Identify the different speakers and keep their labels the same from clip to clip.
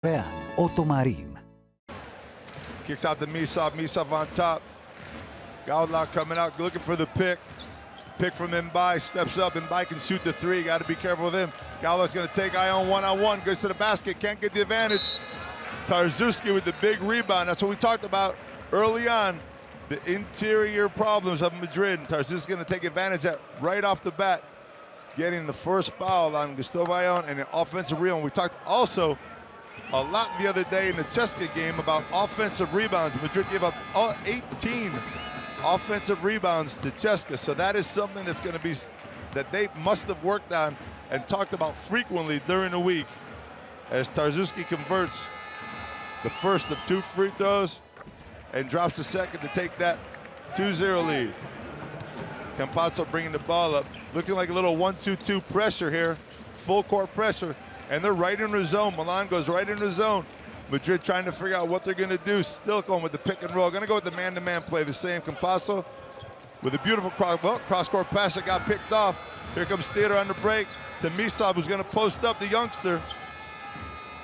Speaker 1: Real Otomarin.
Speaker 2: Kicks out to Misov. Misov on top. Gaudla coming out, looking for the pick. Pick from Mbai, steps up. Mbai can shoot the three. Got to be careful with him. Gaudla's going to take Ion one-on-one. Goes to the basket. Can't get the advantage. Tarczewski with the big rebound. That's what we talked about early on. The interior problems of Madrid. Tarczewski's going to take advantage of that right off the bat. Getting the first foul on Gustavo Ion and an offensive rebound. We talked also a lot the other day in the Cesca game about offensive rebounds. Madrid gave up 18 offensive rebounds to Cesca. So that is something that's going to be, that they must have worked on and talked about frequently during the week, as Tarczewski converts the first of 2 free throws and drops the second to take that 2-0 lead. Campazzo bringing the ball up, looking like a little 1-2-2 pressure here, full court pressure, and they're right in the zone. Milan goes right in the zone. Madrid trying to figure out what they're going to do, still going with the pick and roll. Going to go with the man-to-man play, the same. Campazzo with a beautiful cross-court pass that got picked off. Here comes Theodore on the break to Misov, who's going to post up the youngster.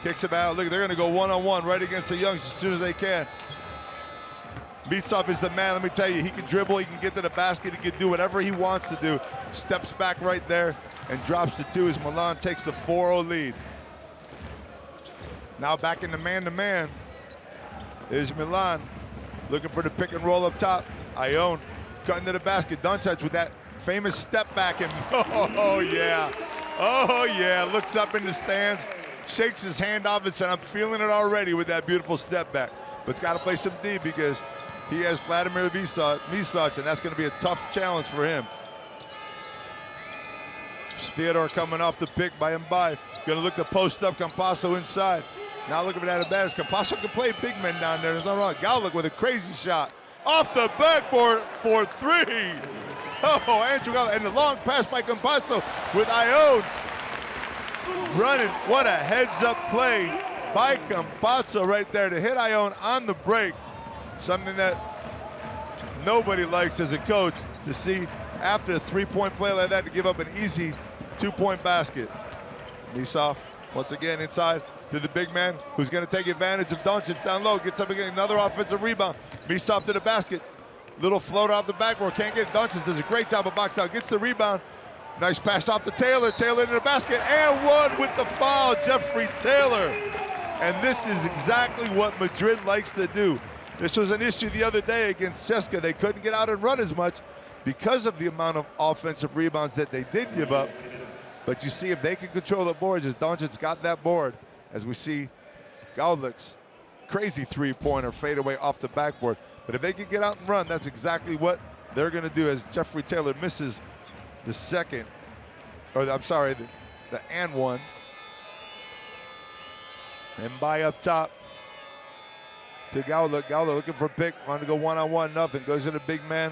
Speaker 2: Kicks him out. Look, they're going to go one-on-one right against the youngster as soon as they can. Misov is the man, let me tell you. He can dribble, he can get to the basket, he can do whatever he wants to do. Steps back right there and drops the 2 as Milan takes the 4-0 lead. Now back in the man-to-man is Milan, looking for the pick and roll up top. Ion cutting to the basket. Doncic with that famous step back, and oh yeah, looks up in the stands, shakes his hand off and said, I'm feeling it already with that beautiful step back. But it's got to play some D because he has Vladimir Misac, and that's going to be a tough challenge for him. Theodore coming off the pick by Mbai. Going to look to post up Campazzo inside. Now looking for that advantage. Campazzo can play big men down there. There's nothing wrong. Gaulick with a crazy shot. Off the backboard for 3. Oh, Andrew Gaulick. And the long pass by Campazzo with Ion running. What a heads-up play by Campazzo right there to hit Ion on the break. Something that nobody likes as a coach, to see after a 3-point play like that to give up an easy 2-point basket. Misov once again inside to the big man, who's going to take advantage of Doncic down low. Gets up again, another offensive rebound. Misov to the basket. Little floater off the backboard, can't get it. Doncic does a great job of box out, gets the rebound. Nice pass off to Taylor. Taylor into the basket, and one with the foul, Jeffrey Taylor. And this is exactly what Madrid likes to do. This was an issue the other day against Cesca. They couldn't get out and run as much because of the amount of offensive rebounds that they did give up. But you see, if they can control the boards, as Doncic got that board, as we see Gaulick's crazy 3-pointer fade away off the backboard. But if they can get out and run, that's exactly what they're going to do, as Jeffrey Taylor misses the second, or I'm sorry, the and one. And by up top to Gaulick. Gaulick looking for a pick, wanting to go one-on-one, nothing. Goes to the big man,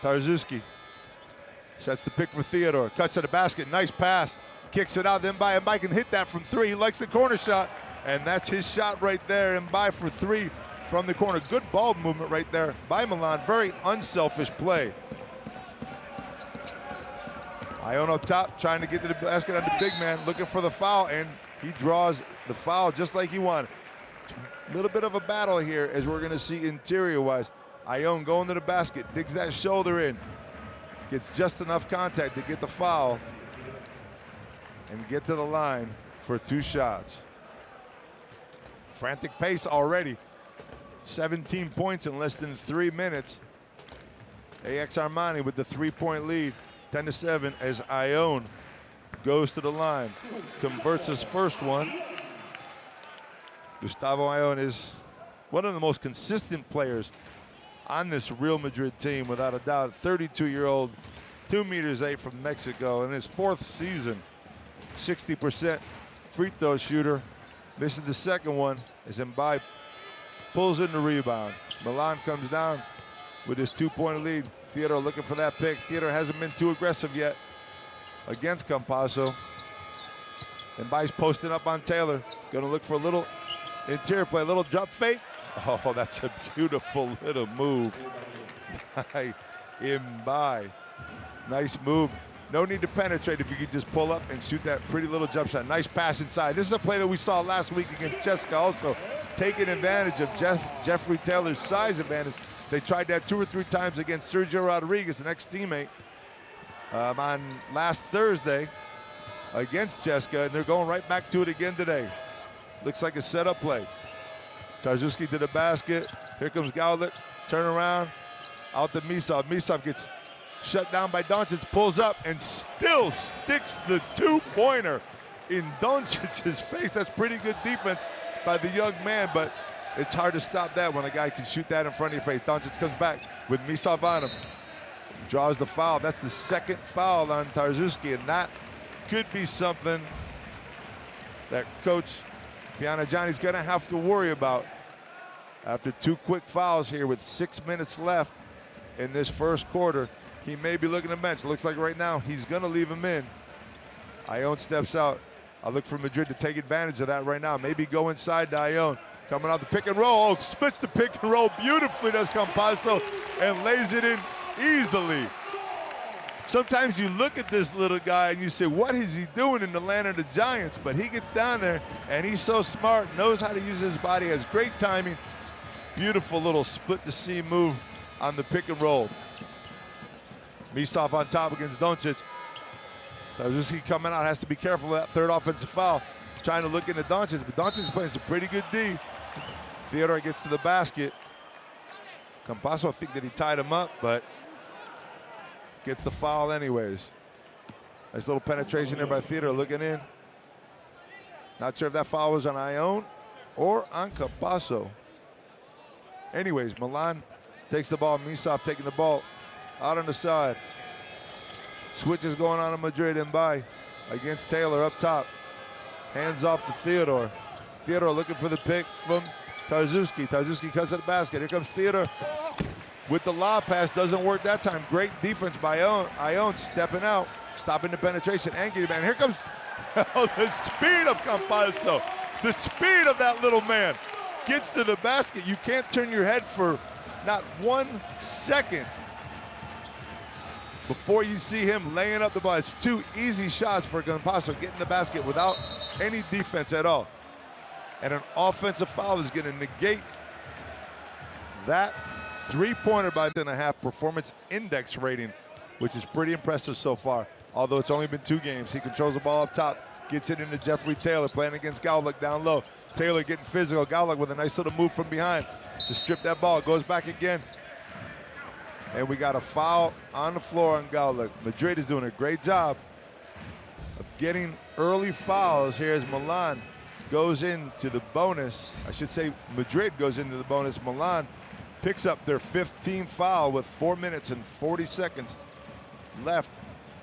Speaker 2: Tarczewski. Sets the pick for Theodore. Cuts to the basket, nice pass. Kicks it out, then Mbai can hit that from 3. He likes the corner shot, and that's his shot right there. Mbai for 3 from the corner. Good ball movement right there by Milan. Very unselfish play. Ion up top, trying to get to the basket on the big man, looking for the foul, and he draws the foul just like he wanted. A little bit of a battle here, as we're going to see interior-wise. Ion going to the basket, digs that shoulder in, gets just enough contact to get the foul and get to the line for 2 shots. Frantic pace already. 17 points in less than 3 minutes. AX Armani with the 3-point lead, 10-7, as Ion goes to the line, converts his first one. Gustavo Ion is one of the most consistent players on this Real Madrid team, without a doubt. 32-year-old, 2'8" from Mexico, in his 4th season. 60% free throw shooter. Misses the second one as Mbai pulls in the rebound. Milan comes down with his 2-point lead. Theodore looking for that pick. Theodore hasn't been too aggressive yet against Campazzo. Mbai's posting up on Taylor. Gonna look for a little interior play, a little jump fake. Oh, that's a beautiful little move by Mbai. Nice move. No need to penetrate if you could just pull up and shoot that pretty little jump shot. Nice pass inside. This is a play that we saw last week against Jessica also, taking advantage of Jeffrey Taylor's size advantage. They tried that 2 or 3 times against Sergio Rodriguez, an ex-teammate, on last Thursday against Jessica, and they're going right back to it again today. Looks like a setup play. Tarzuski to the basket. Here comes Gaulik. Turn around. Out to Misov. Misov gets shut down by Doncic, pulls up, and still sticks the 2-pointer in Doncic's face. That's pretty good defense by the young man, but it's hard to stop that when a guy can shoot that in front of your face. Doncic comes back with Misov on him. Draws the foul. That's the second foul on Tarzuski, and that could be something that Coach Pianagiani's gonna have to worry about after 2 quick fouls here with 6 minutes left in this first quarter. He may be looking to bench. Looks like right now he's gonna leave him in. Ione steps out. I look for Madrid to take advantage of that right now. Maybe go inside to Ione. Coming out the pick and roll. Oh, splits the pick and roll beautifully, does Campazzo, and lays it in easily. Sometimes you look at this little guy and you say, what is he doing in the land of the Giants? But he gets down there and he's so smart, knows how to use his body, has great timing. Beautiful little split the seam move on the pick and roll. Misov on top against Doncic. Tarzuski coming out, has to be careful of that third offensive foul. Trying to look into Doncic, but Doncic is playing some pretty good D. Theodore gets to the basket. Campazzo, I think that he tied him up, but gets the foul anyways. Nice little penetration there by Theodore, looking in. Not sure if that foul was on Ione or on Campazzo. Anyways, Milan takes the ball. Misov taking the ball out on the side. Switches going on in Madrid and by against Taylor up top. Hands off to Theodore. Theodore looking for the pick from Tarzuski. Tarzuski cuts at the basket. Here comes Theodore with the lob pass. Doesn't work that time. Great defense by Ione stepping out, stopping the penetration and getting back. Here comes the speed of Campazzo. The speed of that little man. Gets to the basket. You can't turn your head for not 1 second before you see him laying up the ball. It's 2 easy shots for Campazzo, getting the basket without any defense at all. And an offensive foul is going to negate that 3-pointer by 1.5 performance index rating, which is pretty impressive so far. Although it's only been 2 games. He controls the ball up top, gets it into Jeffrey Taylor, playing against Gaulik down low. Taylor getting physical. Gaulik with a nice little move from behind to strip that ball. Goes back again. And we got a foul on the floor on Gaulik. Madrid is doing a great job of getting early fouls here as Milan goes into the bonus. I should say Madrid goes into the bonus. Milan picks up their 15th foul with 4 minutes and 40 seconds left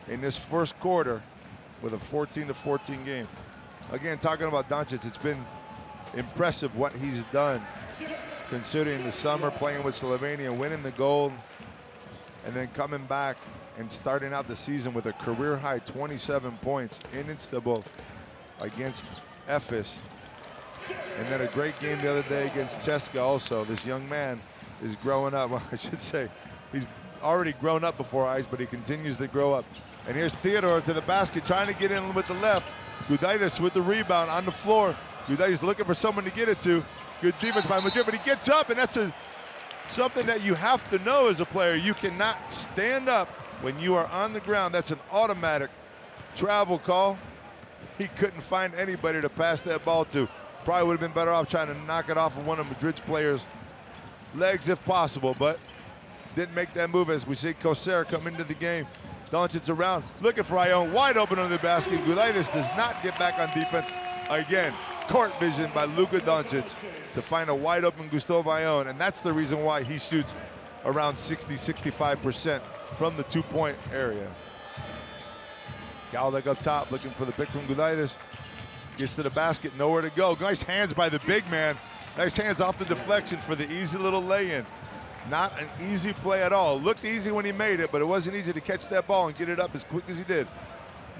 Speaker 2: in this first quarter with a 14-14 game. Again, talking about Doncic, it's been impressive what he's done considering the summer, playing with Slovenia, winning the gold, and then coming back and starting out the season with a career-high 27 points in Istanbul against Efes. And then a great game the other day against Ceska also. This young man is growing up. Well, I should say he's already grown up before our eyes, but he continues to grow up. And here's Theodore to the basket, trying to get in with the left. Gudaitis with the rebound on the floor. Gudaitis looking for someone to get it to. Good defense by Madrid, but he gets up, and that's something that you have to know as a player. You cannot stand up when you are on the ground. That's an automatic travel call. He couldn't find anybody to pass that ball to. Probably would have been better off trying to knock it off of one of Madrid's players' legs if possible, but didn't make that move as we see Coser come into the game. Doncic around, looking for Ione, wide open under the basket. Gudaitis does not get back on defense. Again, court vision by Luka Doncic to find a wide open Gustavo Ione, and that's the reason why he shoots around 60-65% from the 2-point area. Gaulik up top, looking for the pick from Gudaitis. Gets to the basket, nowhere to go. Nice hands by the big man. Nice hands off the deflection for the easy little lay-in. Not an easy play at all. Looked easy when he made it, but it wasn't easy to catch that ball and get it up as quick as he did.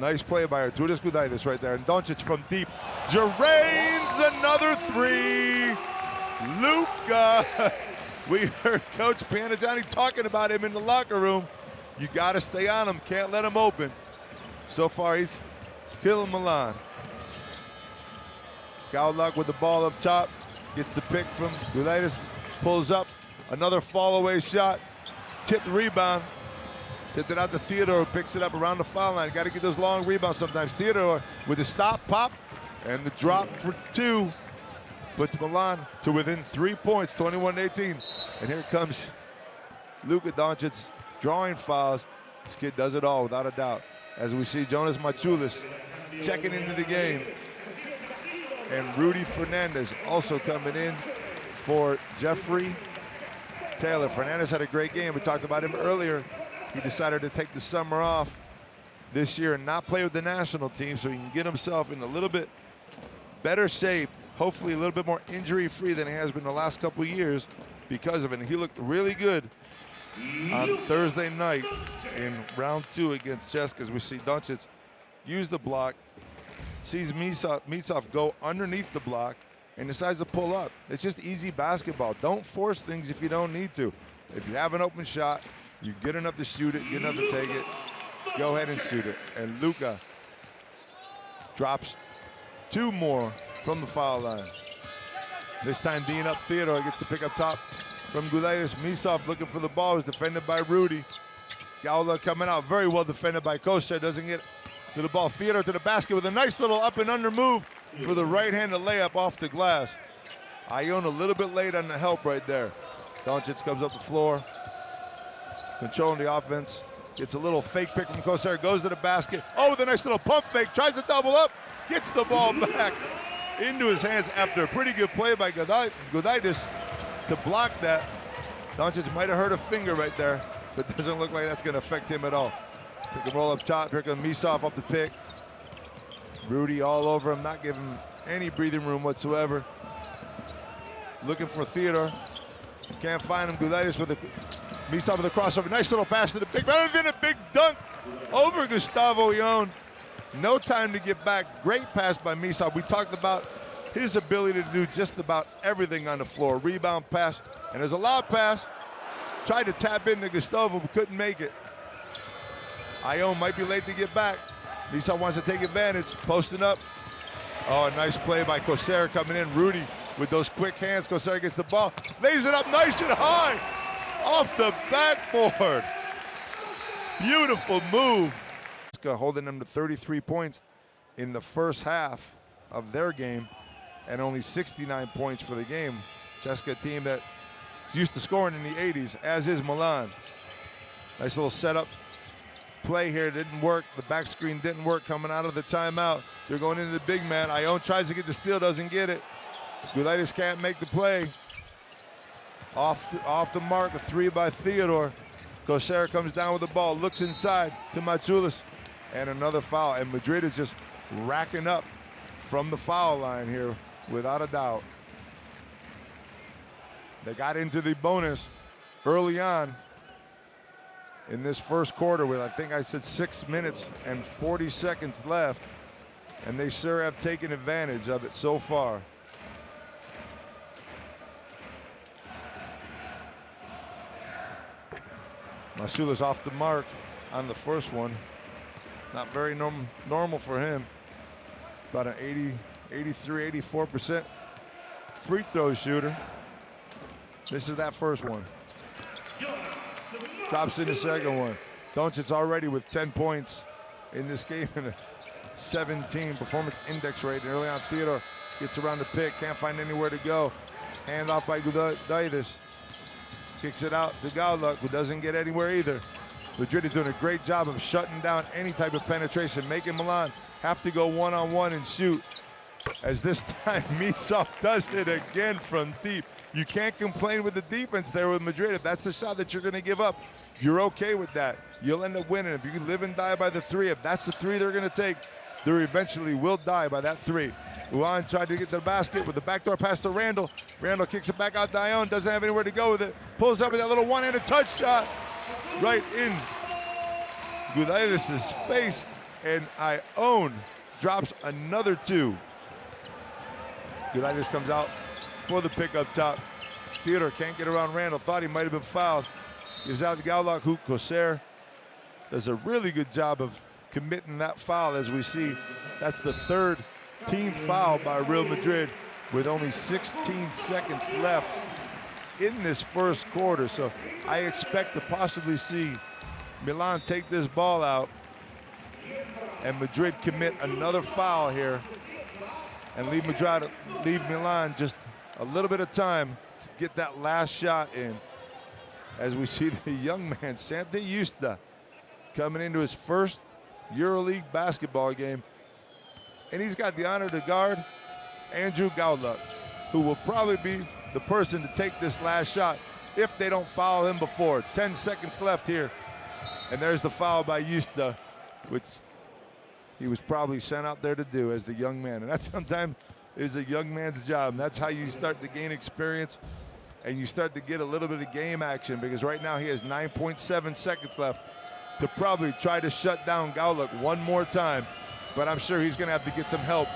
Speaker 2: Nice play by Arturas Gudaitis right there. And Doncic from deep. Drains another 3. Luka. We heard Coach Pianagiani talking about him in the locker room. You got to stay on him. Can't let him open. So far, he's killing Milan. Gaulock with the ball up top. Gets the pick from Gulaitis. Pulls up. Another fall away shot. Tipped rebound. Tipped it out to Theodore, who picks it up around the foul line. Got to get those long rebounds sometimes. Theodore with the stop, pop, and the drop for 2. Puts Milan to within 3 points, 21-18. And here comes Luka Doncic drawing fouls. This kid does it all without a doubt. As we see Jonas Maciulis checking into the game. And Rudy Fernandez also coming in for Jeffrey Taylor. Fernandez had a great game. We talked about him earlier. He decided to take the summer off this year and not play with the national team so he can get himself in a little bit better shape, hopefully a little bit more injury-free than he has been the last couple of years because of it. And he looked really good on Thursday night in round 2 against Cesc, as we see Doncic use the block, sees Mitsov go underneath the block, and decides to pull up. It's just easy basketball. Don't force things if you don't need to. If you have an open shot, you get enough to shoot it, get enough to take it, go ahead and shoot it. And Luka drops 2 more from the foul line. This time Dean up Theodore, gets the pick up top from Gulaitis. Misov looking for the ball, is defended by Rudy. Gaula coming out, very well defended by Kosher, doesn't get to the ball. Theodore to the basket with a nice little up and under move for the right-handed layup off the glass. Ione a little bit late on the help right there. Doncic comes up the floor, controlling the offense. Gets a little fake pick from Kosar, goes to the basket. Oh, with a nice little pump fake, tries to double up, gets the ball back into his hands after a pretty good play by Gudaitis to block that. Doncic might have hurt a finger right there, but doesn't look like that's gonna affect him at all. Pick and roll up top, here comes Misov up the pick. Rudy all over him, not giving him any breathing room whatsoever. Looking for Theodore. Can't find him. Gulaitis with the Misov with the crossover. Nice little pass to the big man. Then a big dunk over Gustavo Ione. No time to get back. Great pass by Misov. We talked about his ability to do just about everything on the floor. Rebound, pass, and there's a lob pass. Tried to tap into Gustavo, but couldn't make it. Ione might be late to get back. Misov wants to take advantage, posting up. Oh, nice play by Kosar coming in. Rudy with those quick hands. Kosar gets the ball, lays it up nice and high off the backboard. Beautiful move. Holding them to 33 points in the first half of their game and only 69 points for the game. Cesca, team that used to scoring in the 80s, as is Milan. Nice little setup play here, didn't work. The back screen didn't work coming out of the timeout. They're going into the big man. Ione tries to get the steal, doesn't get it. Gulaitis can't make the play. Off the mark, a 3 by Theodore. Kosar comes down with the ball, looks inside to Maciulis, and another foul. And Madrid is just racking up from the foul line here, without a doubt. They got into the bonus early on in this first quarter with, I think I said 6 minutes and 40 seconds left, and they sure have taken advantage of it so far. Maciulis off the mark on the first one. Not very normal for him. About an 83, 84% free throw shooter. This is that first one. Drops in the second one. Doncic's already with 10 points in this game and a 17 performance index rating. Early on, Theodore gets around the pick, can't find anywhere to go. Hand off by Gudaitis. Kicks it out to Gaulock, who doesn't get anywhere either. Madrid is doing a great job of shutting down any type of penetration, making Milan have to go one-on-one and shoot. As this time, Mitsov does it again from deep. You can't complain with the defense there with Madrid. If that's the shot that you're going to give up, you're okay with that. You'll end up winning. If you can live and die by the 3, if that's the 3 they're going to take, they eventually will die by that 3. Juan tried to get to the basket with the backdoor pass to Randall. Randall kicks it back out to Ione, doesn't have anywhere to go with it. Pulls up with that little one-handed touch shot right in Gudaitis' face, and Ione drops another 2. Gudaitis comes out for the pick up top. Theodore can't get around Randall, thought he might have been fouled. Gives out to Gaulock, who Kosar does a really good job of committing that foul. As we see, that's the third team foul by Real Madrid with only 16 seconds left in this first quarter. So I expect to possibly see Milan take this ball out and Madrid commit another foul here and leave Milan just a little bit of time to get that last shot in. As we see the young man, Santi Justa, coming into his first EuroLeague basketball game. And he's got the honor to guard Andrew Gaudluck, who will probably be the person to take this last shot if they don't foul him before. 10 seconds left here. And there's the foul by Justa, which he was probably sent out there to do as the young man. And that sometimes is a young man's job. And that's how you start to gain experience and you start to get a little bit of game action, because right now he has 9.7 seconds left to probably try to shut down Gaudluck one more time. But I'm sure he's going to have to get some help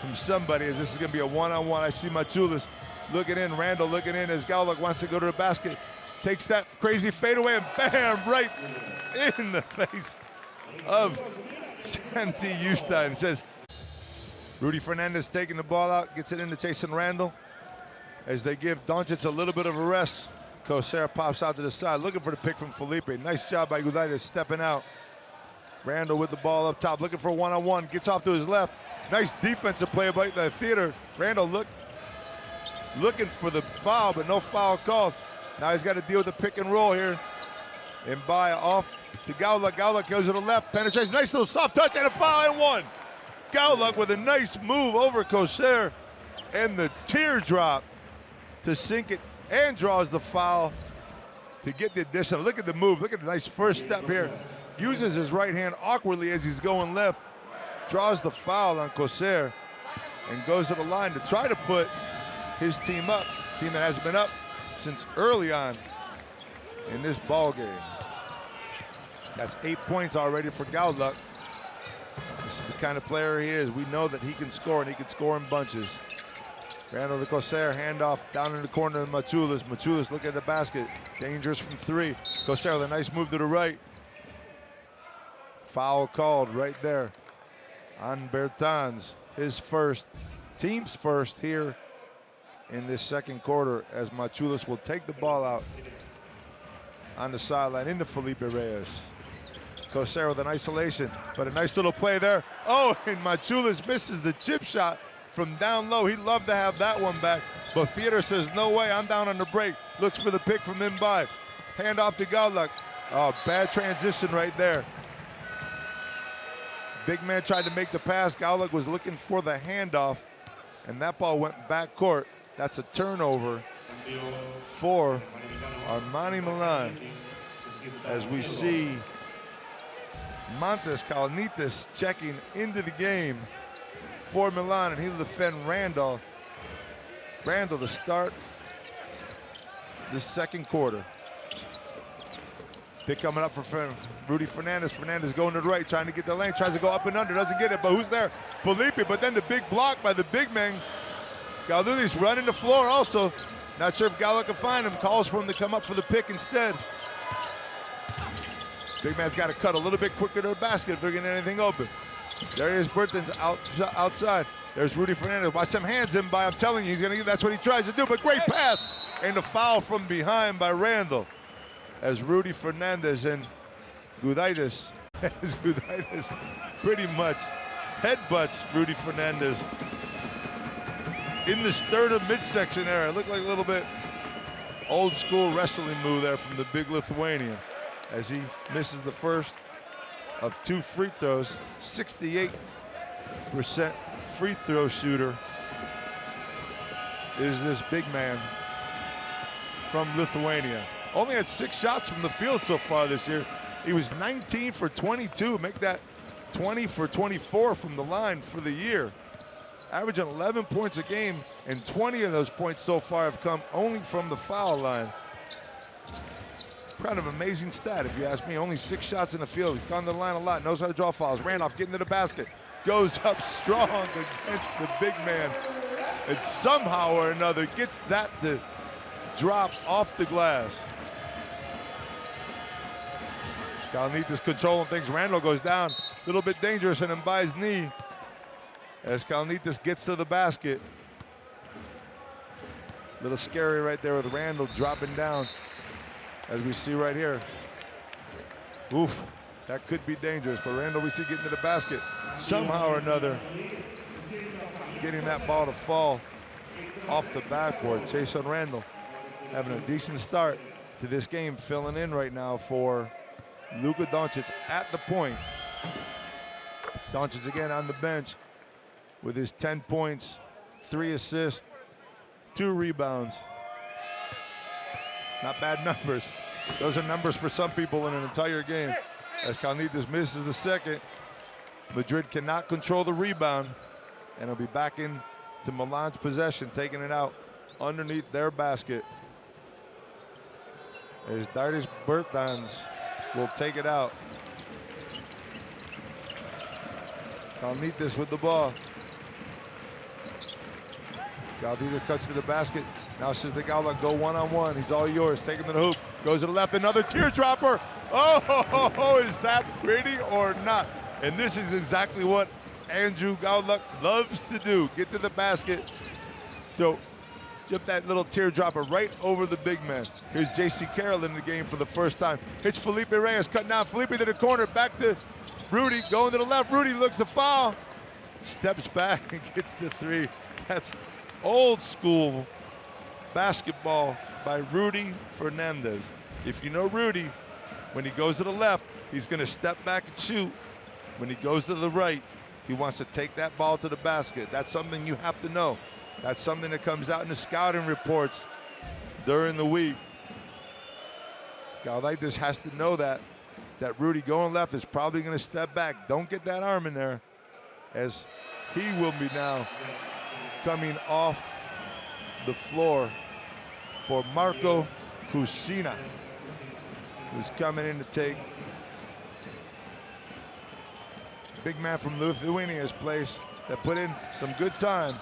Speaker 2: from somebody, as this is going to be a one-on-one. I see Machulis looking in, Randall looking in as Gaudluck wants to go to the basket. Takes that crazy fadeaway and bam, right in the face of Santi Justa, and says, Rudy Fernandez taking the ball out, gets it into Jason Randall as they give Doncic a little bit of a rest. Kosera pops out to the side, looking for the pick from Felipe. Nice job by Gudaitis stepping out. Randall with the ball up top, looking for a one-on-one, gets off to his left. Nice defensive play by the theater. Randall looking for the foul, but no foul called. Now he's got to deal with the pick and roll here. And by off to Gaudluck. Gaudluck goes to the left, penetrates, nice little soft touch, and a foul and one. Gaudluck with a nice move over Kosera, and the teardrop to sink it, and draws the foul to get the additional. Look at the move, look at the nice first step here. Uses his right hand awkwardly as he's going left, draws the foul on Kosera, and goes to the line to try to put his team up, team that hasn't been up since early on in this ball game. That's 8 points already for Gaudluck. This is the kind of player he is. We know that he can score, and he can score in bunches. Randall to Kosera, handoff down in the corner of Machulis. Machulis looking at the basket, dangerous from three. Kosera with a nice move to the right. Foul called right there on Bertans, his first, team's first here in this second quarter, as Machulis will take the ball out on the sideline into Felipe Reyes. Kosera with an isolation, but a nice little play there. Oh, and Machulis misses the chip shot from down low. He'd love to have that one back, but Theater says, no way, I'm down on the break. Looks for the pick from in by. Hand off to Gaudluck. Oh, bad transition right there. Big man tried to make the pass. Gaudluck was looking for the handoff, and that ball went back court. That's a turnover for Armani Milan, as we see Montes Kalnitis checking into the game for Milan, and he'll defend Randall. Randall to start the second quarter. Pick coming up for Rudy Fernandez. Fernandez going to the right, trying to get the lane, tries to go up and under, doesn't get it, but who's there? Felipe, but then the big block by the big man. Gaudluck's running the floor also. Not sure if Gaudluck can find him, calls for him to come up for the pick instead. Big man's got to cut a little bit quicker to the basket if they're getting anything open. There is Bertans outside. There's Rudy Fernandez. Watch some hands in by. I'm telling you, he's gonna. That's what he tries to do. But great pass, and the foul from behind by Randall, as Rudy Fernandez and Gudaitis, as Gudaitis pretty much headbutts Rudy Fernandez in the sternum midsection area. It looked like a little bit old school wrestling move there from the big Lithuanian, as he misses the first of two free throws. 68% free throw shooter is this big man from Lithuania. Only had 6 shots from the field so far this year. He was 19 for 22, make that 20 for 24 from the line for the year. Averaging 11 points a game, and 20 of those points so far have come only from the foul line. Kind of amazing stat, if you ask me. Only 6 shots in the field. He's gone to the line a lot, knows how to draw fouls. Randolph getting to the basket, goes up strong against the big man, and somehow or another gets that to drop off the glass. Kalnitis controlling things. Randall goes down. A little bit dangerous in Mbai's knee as Kalnitis gets to the basket. A little scary right there with Randall dropping down, as we see right here. Oof, that could be dangerous, but Randall we see getting to the basket somehow or another, getting that ball to fall off the backboard. Jason Randall having a decent start to this game, filling in right now for Luka Doncic at the point. Doncic again on the bench with his 10 points, 3 assists, 2 rebounds. Not bad numbers. Those are numbers for some people in an entire game. As Kalnitis misses the second, Madrid cannot control the rebound, and it'll be back into Milan's possession, taking it out underneath their basket. As Darius Bertans will take it out. Kalnitis with the ball. Kalnitis cuts to the basket. Now says the Gaulock, go one-on-one. He's all yours. Take him to the hoop. Goes to the left. Another teardropper. Oh, is that pretty or not? And this is exactly what Andrew Gaulock loves to do. Get to the basket. So jump that little teardropper right over the big man. Here's J.C. Carroll in the game for the first time. Hits Felipe Reyes, cutting down. Felipe to the corner, back to Rudy, going to the left. Rudy looks to foul. Steps back and gets the 3. That's old school basketball by Rudy Fernandez. If you know Rudy, when he goes to the left, he's going to step back and shoot. When he goes to the right, he wants to take that ball to the basket. That's something you have to know. That's something that comes out in the scouting reports during the week. Guy like this has to know that Rudy going left is probably going to step back. Don't get that arm in there, as he will be now coming off the floor for Marco Kusina, who's coming in to take big man from Lithuania's place that put in some good time.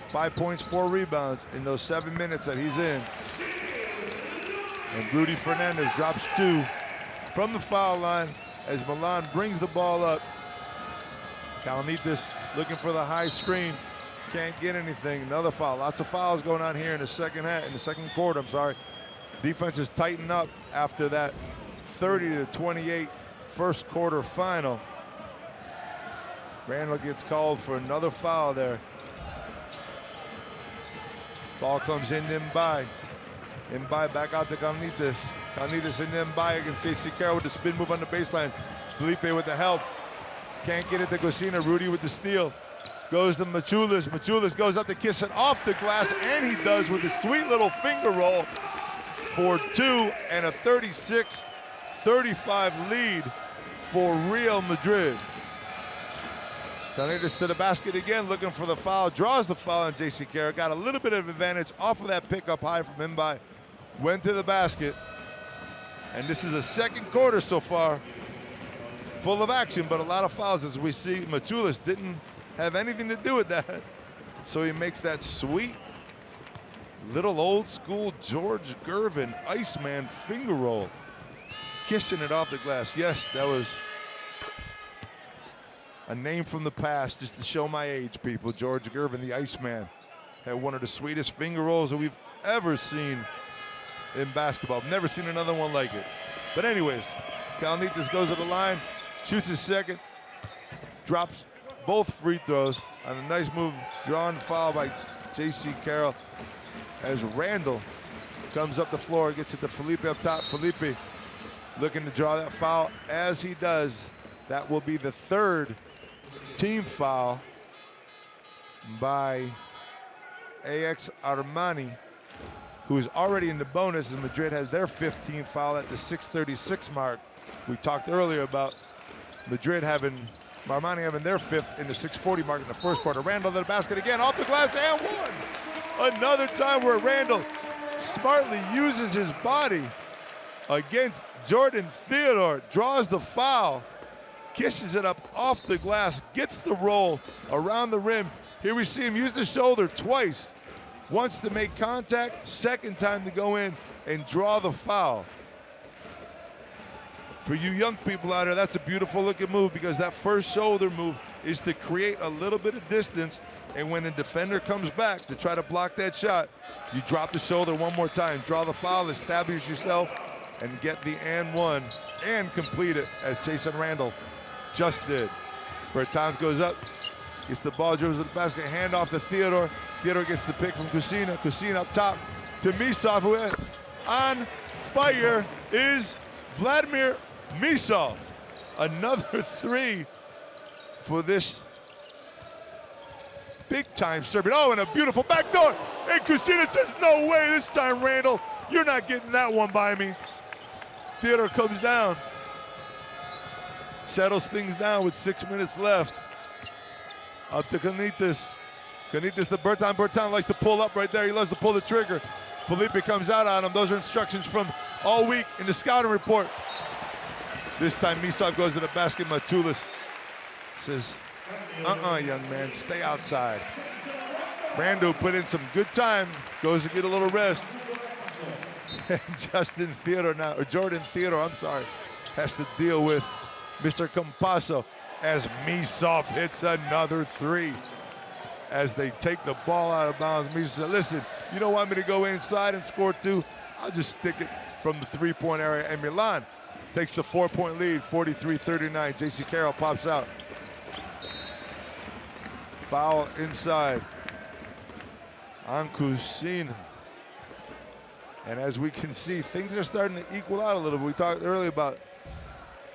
Speaker 2: 5 points, 4 rebounds in those 7 minutes that he's in. And Rudy Fernandez drops 2 from the foul line as Milan brings the ball up. Kalnitis looking for the high screen. Can't get anything. Another foul. Lots of fouls going on here in the second quarter. I'm sorry. Defense is tightened up after that 30-28 first quarter final. Randall gets called for another foul there. Ball comes in to Mbai. Mbai back out to Kalnitis. Kalnitis and Mbai against J.C. Carroll with the spin move on the baseline. Felipe with the help. Can't get it to Kusina. Rudy with the steal. Goes to Machulis. Machulis goes up to kiss it off the glass, and he does with a sweet little finger roll for 2 and a 36-35 lead for Real Madrid. Kalnitis to the basket again, looking for the foul. Draws the foul on J.C. Carroll. Got a little bit of advantage off of that pickup high from Mbai. Went to the basket. And this is a second quarter so far, full of action, but a lot of fouls as we see. Machulis didn't have anything to do with that. So he makes that sweet little old school George Gervin Iceman finger roll. Kissing it off the glass. Yes, that was a name from the past, just to show my age, people. George Gervin, the Iceman, had one of the sweetest finger rolls that we've ever seen in basketball. I've never seen another one like it. But anyways, Kalnitis goes to the line, shoots his second, drops both free throws on a nice move, drawn foul by J.C. Carroll. As Randall comes up the floor, gets it to Felipe up top. Felipe looking to draw that foul. As he does, that will be the 3rd team foul by AX Armani, who is already in the bonus as Madrid has their 15th foul at the 6:36 mark. We talked earlier about Madrid Armani having their 5th in the 6:40 mark in the first quarter. Randall to the basket again, off the glass, and 1. Another time where Randall smartly uses his body against Jordan Theodore, draws the foul, kisses it up off the glass, gets the roll around the rim. Here we see him use the shoulder twice. Once to make contact, second time to go in and draw the foul. For you young people out there, that's a beautiful looking move, because that first shoulder move is to create a little bit of distance, and when a defender comes back to try to block that shot, you drop the shoulder one more time, draw the foul, establish yourself, and get the and one, and complete it, as Jason Randall just did. Bertans goes up, gets the ball, dribbles to the basket, hand off to Theodore. Theodore gets the pick from Kusina. Kusina up top to Misov, who on fire is Vladimir Misov. Another three for this big-time Serbian. Oh, and a beautiful backdoor. And Kusina says, no way this time, Randall. You're not getting that one by me. Theodore comes down. Settles things down with 6 minutes left. Up to Canitas. Canitas to Bertan. Bertan likes to pull up right there. He loves to pull the trigger. Felipe comes out on him. Those are instructions from all week in the scouting report. This time Misov goes to the basket. Matulis says, young man, stay outside. Brando put in some good time. Goes to get a little rest. And Jordan Theodore, I'm sorry, has to deal with Mr. Campasso as Misov hits another three. As they take the ball out of bounds, Misov said, listen, you don't want me to go inside and score two? I'll just stick it from the three-point area. And Milan takes the 4-point lead, 43-39. J.C. Carroll pops out. Foul inside on Kusina. And as we can see, things are starting to equal out a little bit. We talked earlier about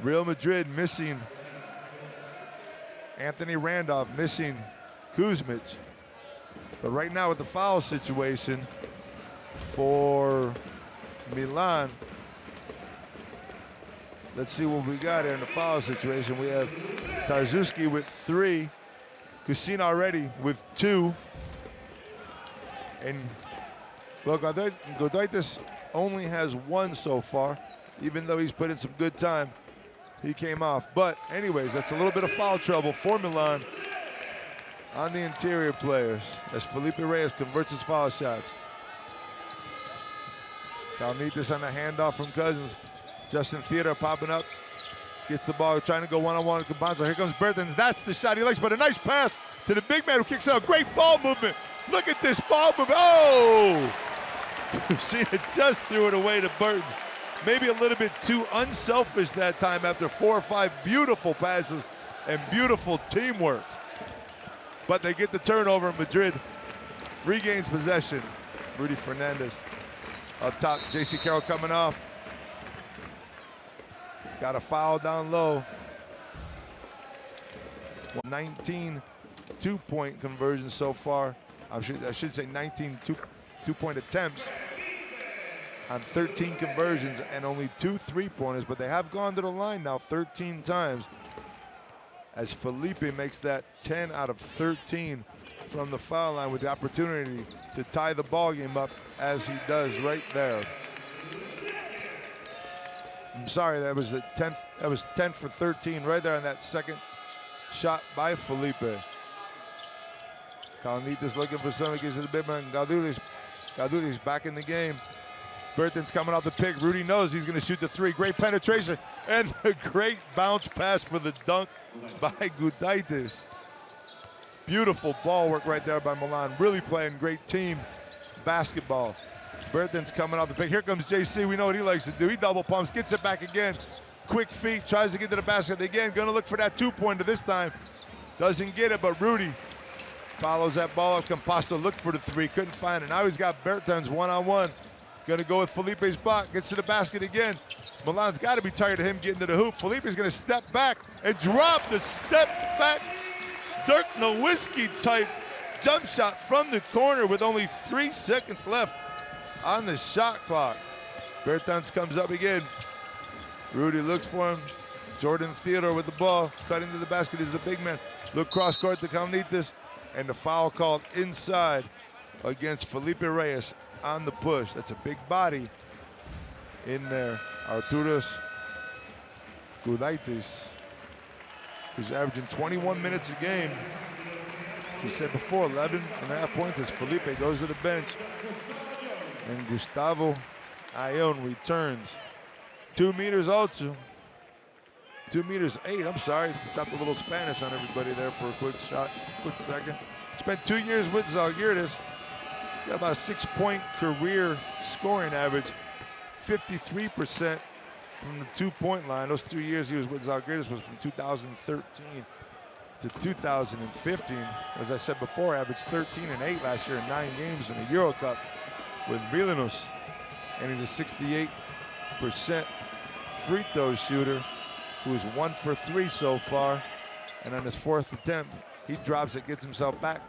Speaker 2: Real Madrid missing Anthony Randolph, missing Kuzmic. But right now with the foul situation for Milan, let's see what we got here in the foul situation. We have Tarzuski with 3, Kusina already with 2, and well, Godaitis only has 1 so far, even though he's put in some good time. He came off. But anyways, that's a little bit of foul trouble for Milan on the interior players as Felipe Reyes converts his foul shots. Kalnitis on the handoff from Cousins. Justin Theodore popping up. Gets the ball, trying to go one-on-one with Cabanzo. Here comes Bertens. That's the shot he likes, but a nice pass to the big man who kicks out. Great ball movement. Look at this ball movement. Oh! Kusina just threw it away to Bertens. Maybe a little bit too unselfish that time after 4 or 5 beautiful passes and beautiful teamwork. But they get the turnover. Madrid regains possession. Rudy Fernandez up top. J.C. Carroll coming off. Got a foul down low. 19 two-point conversions so far. I should say 19 two-point attempts on 13 conversions and only 2 3-pointers, but they have gone to the line now 13 times as Felipe makes that 10 out of 13 from the foul line with the opportunity to tie the ball game up as he does right there. I'm sorry, that was 10 for 13 right there on that second shot by Felipe. Kalnitas looking for somebody, gives it to the big man. Gaudulis back in the game. Bertens coming off the pick. Rudy knows he's going to shoot the 3. Great penetration and a great bounce pass for the dunk by Gudaitis. Beautiful ball work right there by Milan. Really playing great team basketball. Bertens coming off the pick. Here comes JC. We know what he likes to do. He double pumps, gets it back again. Quick feet, tries to get to the basket again. Going to look for that 2-pointer this time. Doesn't get it, but Rudy follows that ball up. Campasso looked for the 3, couldn't find it. Now he's got Bertens one-on-one. Gonna go with Felipe's block, gets to the basket again. Milan's gotta be tired of him getting to the hoop. Felipe's gonna step back and drop the step back Dirk Nowitzki type jump shot from the corner with only 3 seconds left on the shot clock. Bertans comes up again. Rudy looks for him. Jordan Theodore with the ball, cutting to the basket is the big man. Look cross court to Kalnitas, and the foul called inside against Felipe Reyes on the push. That's a big body in there. Arturas Gudaitis, who's averaging 21 minutes a game. We said before, 11.5 points as Felipe goes to the bench. And Gustavo Ayon returns. 2 meters also. 2'8". I'm sorry, dropped a little Spanish on everybody there for a quick second. Spent 2 years with Zalgiris. Got about a 6-point career scoring average, 53% from the 2-point line. Those 3 years he was with Zalgiris was from 2013 to 2015. As I said before, averaged 13 and 8 last year in 9 games in the Euro Cup with Vilnius. And he's a 68% free throw shooter who is 1 for 3 so far. And on his 4th attempt, he drops it, gets himself back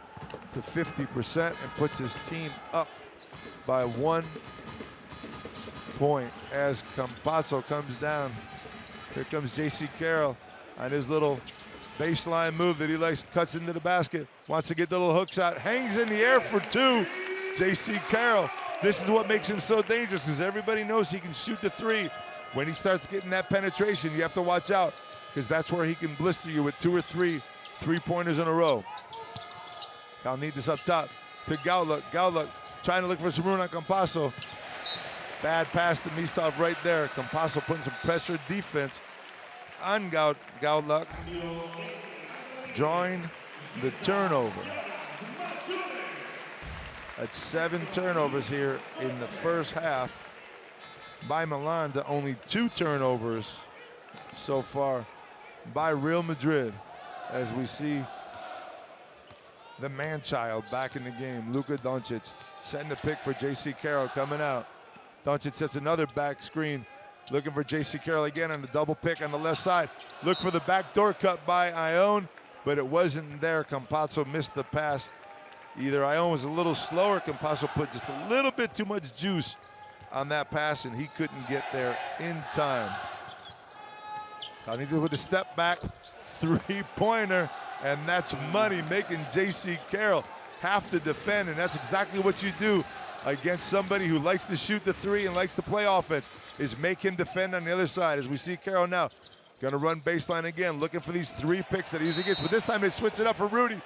Speaker 2: to 50% and puts his team up by 1 point as Campazzo comes down. Here comes J.C. Carroll on his little baseline move that he likes, cuts into the basket, wants to get the little hook shot, hangs in the air for 2. J.C. Carroll. This is what makes him so dangerous, because everybody knows he can shoot the 3. When he starts getting that penetration, you have to watch out, because that's where he can blister you with 2 or 3 three-pointers in a row. Kalnitis up top to Gauluk. Gauluk trying to look for some room on Campazzo. Bad pass to Misov right there. Campazzo putting some pressure defense on Gauluk, drawing the turnover. That's 7 turnovers here in the first half by Milan to only 2 turnovers so far by Real Madrid, as we see the man-child back in the game, Luka Doncic, setting the pick for J.C. Carroll coming out. Doncic sets another back screen, looking for J.C. Carroll again on the double pick on the left side. Look for the backdoor cut by Ione, but it wasn't there. Campazzo missed the pass. Either Ione was a little slower, Campazzo put just a little bit too much juice on that pass, and he couldn't get there in time. Kalnitis with a step back three-pointer, and that's money, making J.C. Carroll have to defend, and that's exactly what you do against somebody who likes to shoot the 3 and likes to play offense, is make him defend on the other side. As we see Carroll now, gonna run baseline again, looking for these 3 picks that he usually gets, but this time they switch it up for Rudy.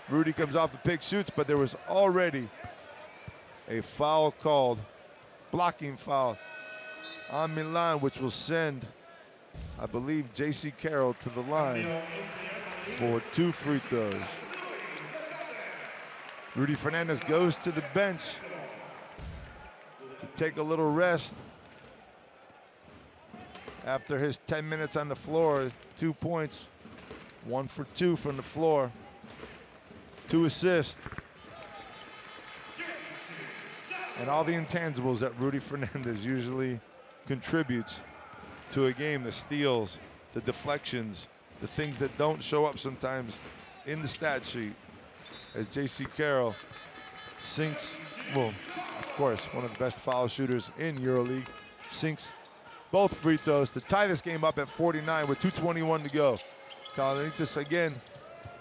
Speaker 2: Rudy comes off the pick, shoots, but there was already a foul called, blocking foul on Milan, which will send, I believe, J.C. Carroll to the line for 2 free throws. Rudy Fernandez goes to the bench to take a little rest after his 10 minutes on the floor. 2 points, 1 for 2 from the floor, 2 assists. And all the intangibles that Rudy Fernandez usually contributes to a game, the steals, the deflections, the things that don't show up sometimes in the stat sheet, as J.C. Carroll sinks, well, of course, one of the best foul shooters in EuroLeague, sinks both free throws to tie this game up at 49 with 2:21 to go. Kalnitis again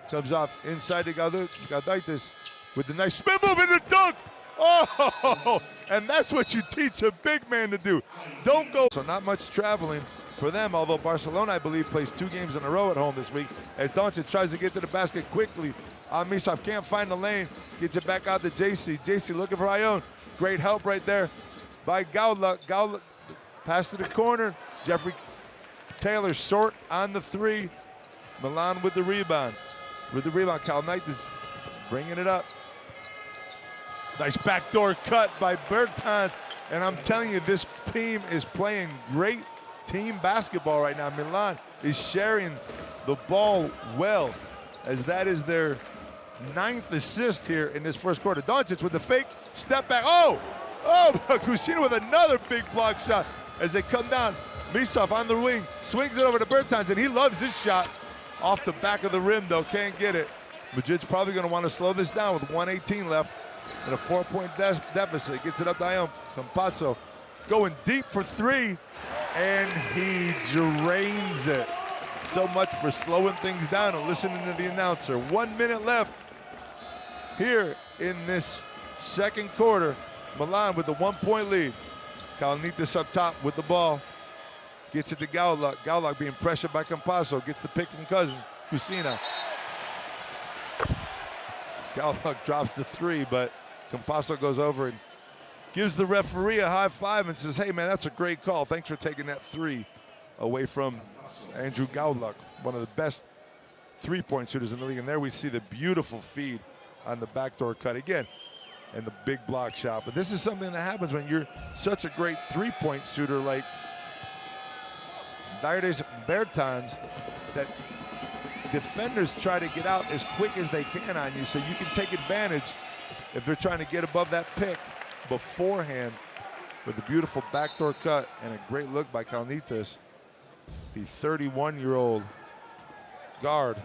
Speaker 2: comes off inside to Gaudaitis with the nice spin move in the dunk. Oh, and that's what you teach a big man to do. Don't go. So not much traveling for them, although Barcelona, I believe, plays 2 games in a row at home this week, as Doncic tries to get to the basket quickly. Misov can't find the lane, gets it back out to JC. JC looking for Ione. Great help right there by Gauluk. Gauluk pass to the corner. Jeffrey Taylor short on the 3. Milan with the rebound. Kalnitis bringing it up. Nice backdoor cut by Bertans. And I'm telling you, this team is playing great team basketball right now. Milan is sharing the ball well, as that is their 9th assist here in this first quarter. Doncic with the fake step back. Oh, Kusina with another big block shot as they come down. Misov on the wing, swings it over to Bertans, and he loves this shot. Off the back of the rim, though, can't get it. Madrid's probably going to want to slow this down with 1:18 left and a 4-point deficit. Gets it up to Ione. Campazzo going deep for 3, and he drains it. So much for slowing things down and listening to the announcer. 1 minute left here in this second quarter. Milan with the 1-point lead. Kalnitis up top with the ball. Gets it to Gauluk. Gauluk being pressured by Campazzo. Gets the pick from Cousins. Kusina. Gauluk drops the 3, but Campazzo goes over and gives the referee a high five and says, hey, man, that's a great call. Thanks for taking that 3. away from Andrew Gowluck, one of the best three-point shooters in the league. And there we see the beautiful feed on the backdoor cut again, and the big block shot. But this is something that happens when you're such a great three-point shooter like Daires Bertans, that defenders try to get out as quick as they can on you, so you can take advantage if they're trying to get above that pick beforehand with a beautiful backdoor cut and a great look by Kalnitas, the 31-year-old guard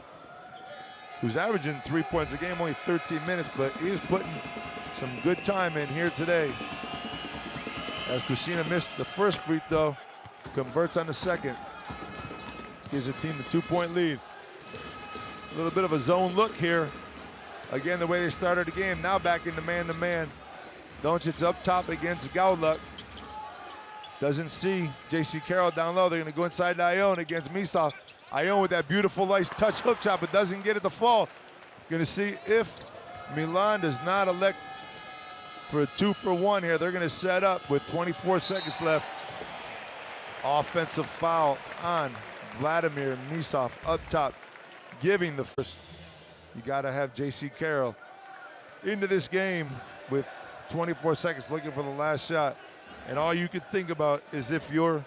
Speaker 2: who's averaging 3 points a game, only 13 minutes, but is putting some good time in here today. As Kusina missed the first free throw, converts on the second, gives the team the 2-point lead. A little bit of a zone look here. Again, the way they started the game, now back into man-to-man. Doncic up top against Gowluck. Doesn't see J.C. Carroll down low. They're going to go inside to Ione against Misov. Ione with that beautiful nice touch hook shot, but doesn't get it to fall. Going to see if Milan does not elect for a 2-for-1 here. They're going to set up with 24 seconds left. Offensive foul on Vladimir Misov up top, giving the first. You got to have J.C. Carroll into this game with 24 seconds looking for the last shot. And all you can think about is if your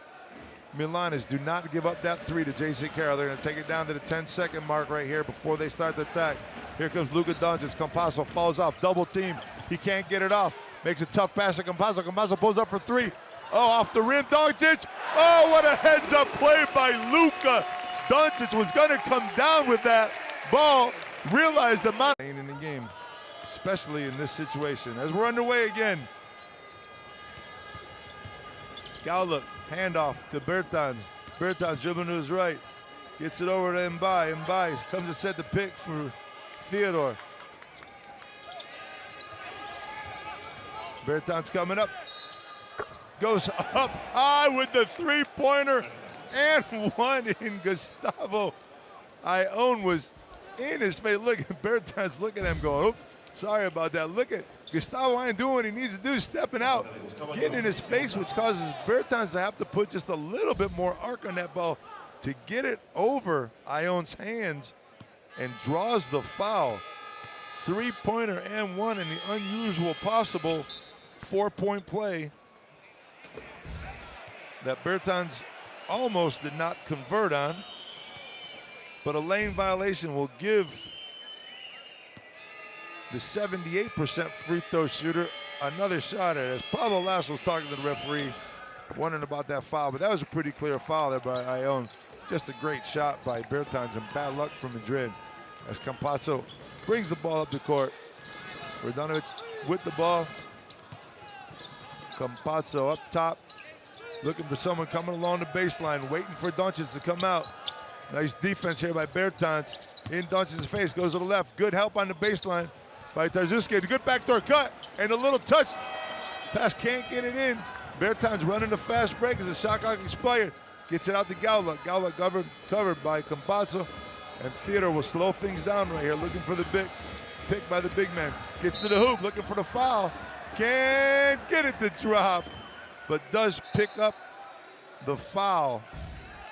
Speaker 2: Milan is do not give up that three to J.C. Carroll. They're going to take it down to the 10-second mark right here before they start the attack. Here comes Luka Doncic. Campazzo falls off, double team. He can't get it off. Makes a tough pass to Campazzo. Campazzo pulls up for three. Oh, off the rim, Doncic. Oh, what a heads-up play by Luka. Doncic was going to come down with that ball. Realized the amount in the game, especially in this situation. As we're underway again. Gowluck, handoff to Bertans. Bertans dribbling to his right. Gets it over to Mbai. Mbai comes to set the pick for Theodore. Bertans coming up. Goes up high with the three-pointer and one in. Gustavo Ione was in his face. Look at Bertans, look at him going, oh, sorry about that. Look at Gustavo Ione doing what he needs to do, stepping out, getting in his face, which causes Bertans to have to put just a little bit more arc on that ball to get it over Ione's hands, and draws the foul. Three-pointer and one in the unusual possible 4-point play that Bertans almost did not convert on, but a lane violation will give the 78% free throw shooter another shot at it. As Pablo Lasso's talking to the referee, wondering about that foul, but that was a pretty clear foul there by Ione. Just a great shot by Bertans, and bad luck from Madrid. As Campazzo brings the ball up the court. Radanovic with the ball. Campazzo up top, looking for someone coming along the baseline, waiting for Doncic to come out. Nice defense here by Bertans. In Doncic's face, goes to the left. Good help on the baseline by Tarzuski. Good backdoor cut and a little touch. Pass can't get it in. Bertans running the fast break as the shot clock expired. Gets it out to Gowluck. Gowluck covered by Campazzo. And Theodore will slow things down right here, looking for the big pick by the big man. Gets to the hoop, looking for the foul. Can't get it to drop, but does pick up the foul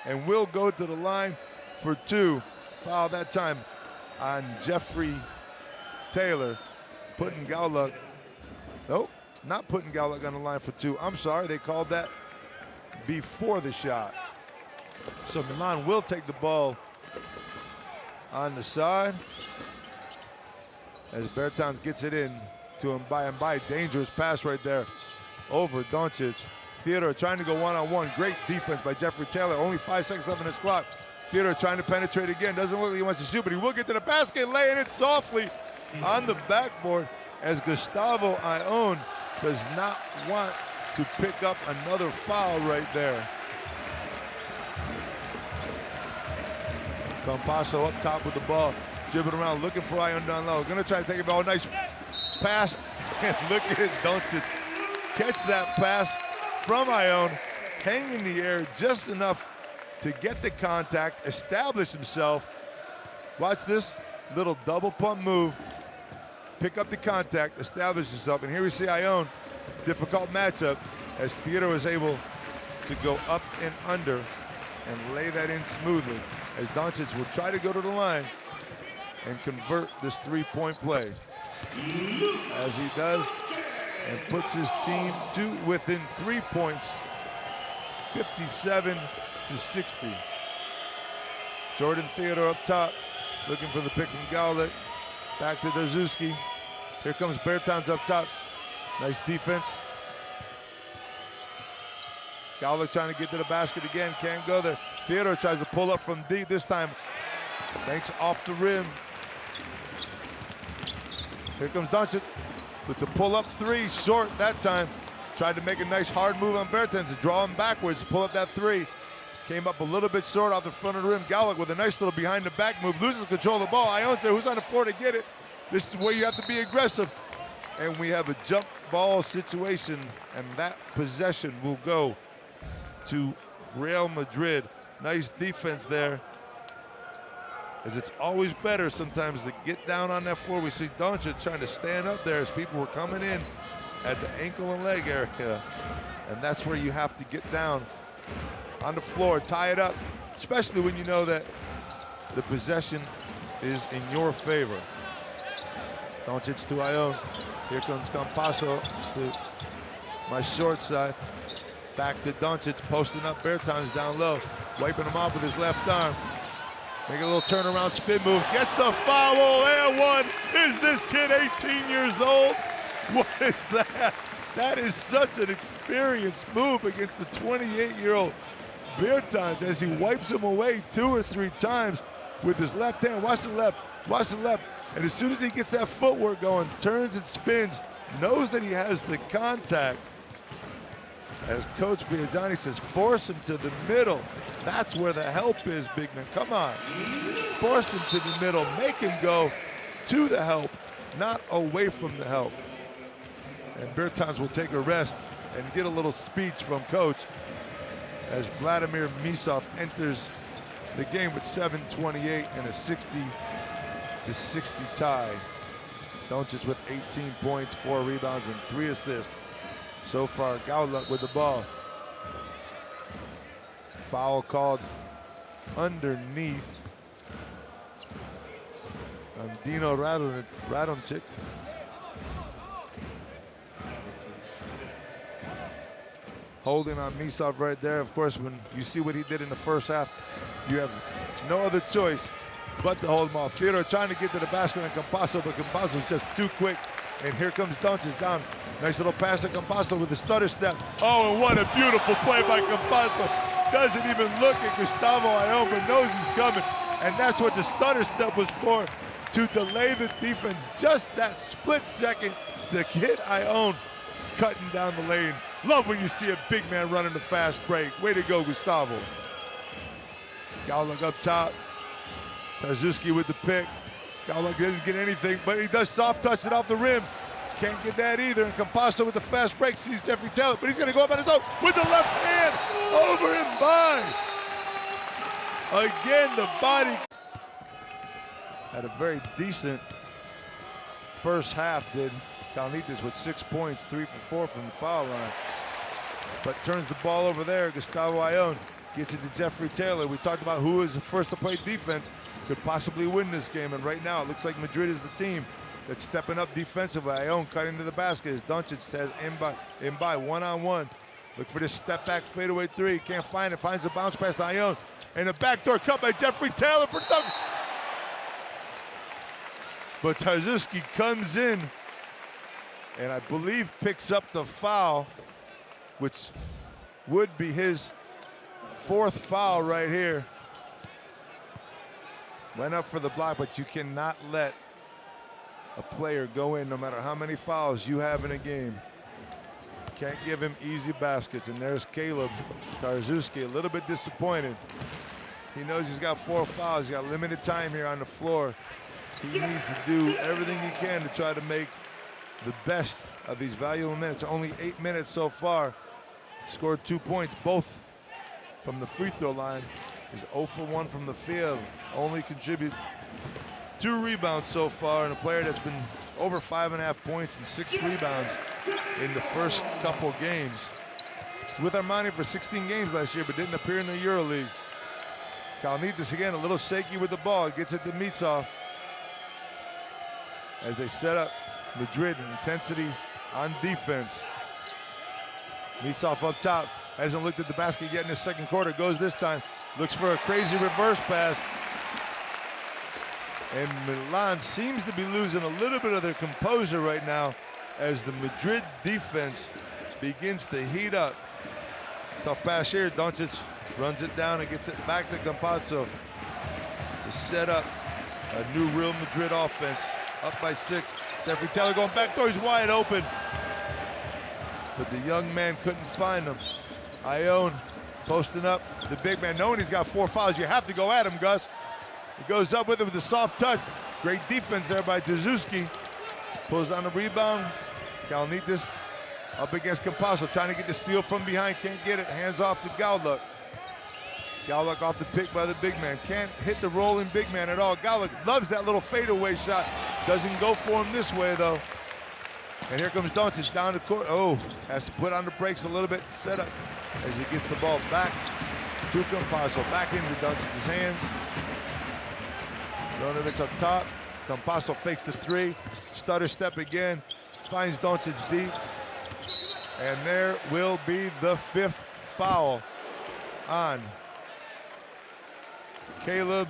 Speaker 2: and will go to the line for two. Foul that time on Jeffrey Taylor, putting Gowluck, nope, not putting Gowluck on the line for two. I'm sorry, they called that before the shot. So Milan will take the ball on the side as Bertans gets it in to Mbai. Dangerous pass right there over Doncic. Theodore trying to go one-on-one. Great defense by Jeffrey Taylor. Only 5 seconds left in his clock. Theodore trying to penetrate again. Doesn't look like he wants to shoot, but he will get to the basket, laying it softly on the backboard as Gustavo Ione does not want to pick up another foul right there. Campazzo up top with the ball, dribbling around, looking for Ione down low. Gonna try to take it ball. Nice pass, and look at it, Doncic catch that pass from Ione, hang in the air just enough to get the contact, establish himself. Watch this little double pump move, pick up the contact, establish himself, and here we see Ione, difficult matchup, as Theodore was able to go up and under and lay that in smoothly, as Doncic will try to go to the line and convert this three-point play. As he does, and puts his team to within 3 points, 57-60. Jordan Theodore up top, looking for the pick from Gowlick. Back to Darzuski. Here comes Bertans up top. Nice defense. Gowlick trying to get to the basket again, can't go there. Theodore tries to pull up from deep this time. Banks off the rim. Here comes Doncic with the pull-up three, short that time. Tried to make a nice hard move on Bertans to draw him backwards to pull up that three. Came up a little bit short off the front of the rim. Gowlick with a nice little behind-the-back move, loses control of the ball. Ion's there, who's on the floor to get it? This is where you have to be aggressive. And we have a jump ball situation, and that possession will go to Real Madrid. Nice defense there, as it's always better sometimes to get down on that floor. We see Doncic trying to stand up there as people were coming in at the ankle and leg area. And that's where you have to get down on the floor, tie it up, especially when you know that the possession is in your favor. Doncic to Ione. Here comes Campasso to my short side. Back to Doncic, posting up Bertans down low, wiping him off with his left arm. Make a little turnaround spin move, gets the foul, and one. Is this kid 18 years old? What is that? That is such an experienced move against the 28-year-old Bertans as he wipes him away 2 or 3 times with his left hand. Watch the left, watch the left. And as soon as he gets that footwork going, turns and spins, knows that he has the contact. As Coach Biagiani says, force him to the middle. That's where the help is, big man. Come on. Force him to the middle. Make him go to the help, not away from the help. And Bertans will take a rest and get a little speech from Coach as Vladimir Misov enters the game with 7:28 and a 60-60 tie. Doncic with 18 points, 4 rebounds, and 3 assists. So far, Gowlick with the ball. Foul called underneath on Dino Radomčić. Holding on Misov right there. Of course, when you see what he did in the first half, you have no other choice but to hold him off. Theodore trying to get to the basket on Campasso, but Campasso's just too quick. And here comes Doncic down. Nice little pass to Campasso with the stutter step. Oh, and what a beautiful play by Campasso. Doesn't even look at Gustavo Ione, but knows he's coming. And that's what the stutter step was for, to delay the defense just that split second to get Ione cutting down the lane. Love when you see a big man running the fast break. Way to go, Gustavo. Gowlick up top. Darzuski with the pick. Gowlick doesn't get anything, but he does soft touch it off the rim. Can't get that either. And Campasso with the fast break sees Jeffrey Taylor, but he's going to go up on his own with the left hand over and by. Again, the body. Had a very decent first half, did Kalnitis, with 6 points, 3 for 4 from the foul line. But turns the ball over there. Gustavo Ione gets it to Jeffrey Taylor. We talked about who is the first to play defense, could possibly win this game, and right now it looks like Madrid is the team that's stepping up defensively. Ione cutting to the basket as Doncic says in by one-on-one. Look for this step back fadeaway three. Can't find it, finds the bounce pass to Ione. And a backdoor cut by Jeffrey Taylor for dunk. But Darzuski comes in and I believe picks up the foul, which would be his 4th foul right here. Went up for the block, but you cannot let a player go in no matter how many fouls you have in a game. Can't give him easy baskets. And there's Caleb Darzuski, a little bit disappointed. He knows he's got 4 fouls. He's got limited time here on the floor. He needs to do everything he can to try to make the best of these valuable minutes. Only 8 minutes so far. Scored 2 points, both from the free throw line. He's 0 for 1 from the field. Only contribute 2 rebounds so far, and a player that's been over 5.5 points and 6 rebounds in the first couple games. He's with Armani for 16 games last year, but didn't appear in the EuroLeague. Kalnitis again, a little shaky with the ball. Gets it to Mitsov. As they set up Madrid in intensity on defense. Mitsov up top. Hasn't looked at the basket yet in the second quarter. Goes this time. Looks for a crazy reverse pass. And Milan seems to be losing a little bit of their composure right now as the Madrid defense begins to heat up. Tough pass here. Doncic runs it down and gets it back to Campazzo to set up a new Real Madrid offense. Up by 6. Jeffrey Taylor going back door. He's wide open. But the young man couldn't find him. Ione posting up the big man, knowing he's got 4 fouls. You have to go at him, Gus. He goes up with it with a soft touch. Great defense there by Trzaskowski. Pulls down the rebound. Kalnitis up against Campazzo, trying to get the steal from behind. Can't get it. Hands off to Gaulik. Gaulik off the pick by the big man. Can't hit the rolling big man at all. Gaulik loves that little fadeaway shot. Doesn't go for him this way, though. And here comes Doncic down the court. Oh, has to put on the brakes a little bit. Set up as he gets the ball back to Campazzo. Back into Doncic's hands. Donovic up top. Campazzo fakes the 3. Stutter step again. Finds Doncic deep. And there will be the 5th foul on Kaleb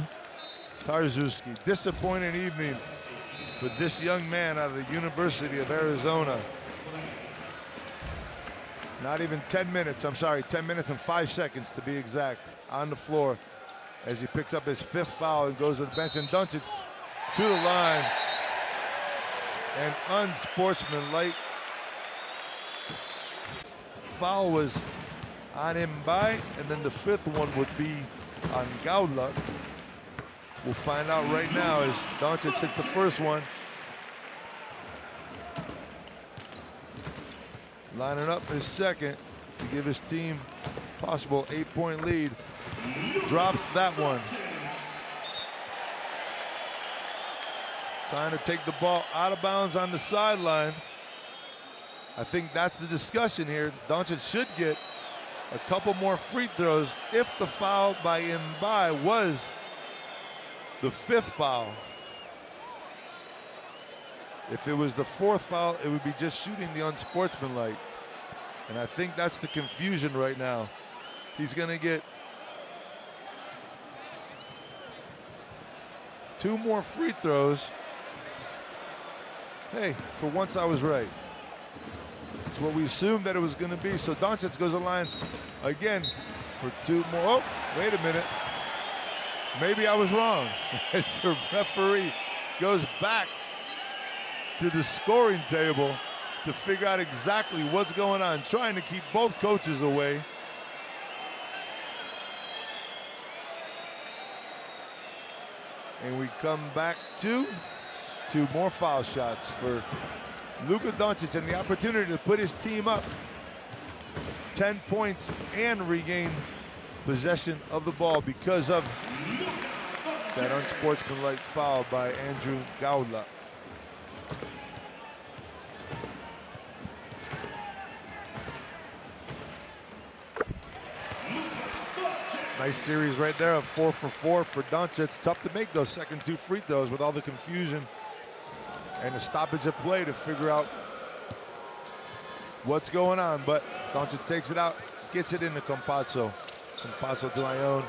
Speaker 2: Trzaskowski. Disappointing evening for this young man out of the University of Arizona. Not even 10 minutes, I'm sorry, 10 minutes and 5 seconds to be exact, on the floor as he picks up his 5th foul and goes to the bench. And Doncic to the line. An unsportsmanlike foul was on Mbai, and then the 5th one would be on Gaulik. We'll find out right now as Doncic hits the first one. Lining up his second to give his team possible 8-point lead. Drops that one. Trying to take the ball out of bounds on the sideline. I think that's the discussion here. Doncic should get a couple more free throws if the foul by Mbai was the 5th foul. If it was the 4th foul, it would be just shooting the unsportsmanlike. And I think that's the confusion right now. He's gonna get 2 more free throws. Hey, for once I was right. It's what we assumed that it was gonna be. So Doncic goes to the line again for 2 more. Oh, wait a minute. Maybe I was wrong. As the referee goes back to the scoring table to figure out exactly what's going on, trying to keep both coaches away. And we come back to 2 more foul shots for Luka Doncic, and the opportunity to put his team up 10 points and regain possession of the ball because of that unsportsmanlike foul by Andrew Gaulik. Nice series right there of 4 for 4 for Doncic. Tough to make those second 2 free throws with all the confusion and the stoppage of play to figure out what's going on. But Doncic takes it out, gets it into Campazzo. Campazzo to Ione.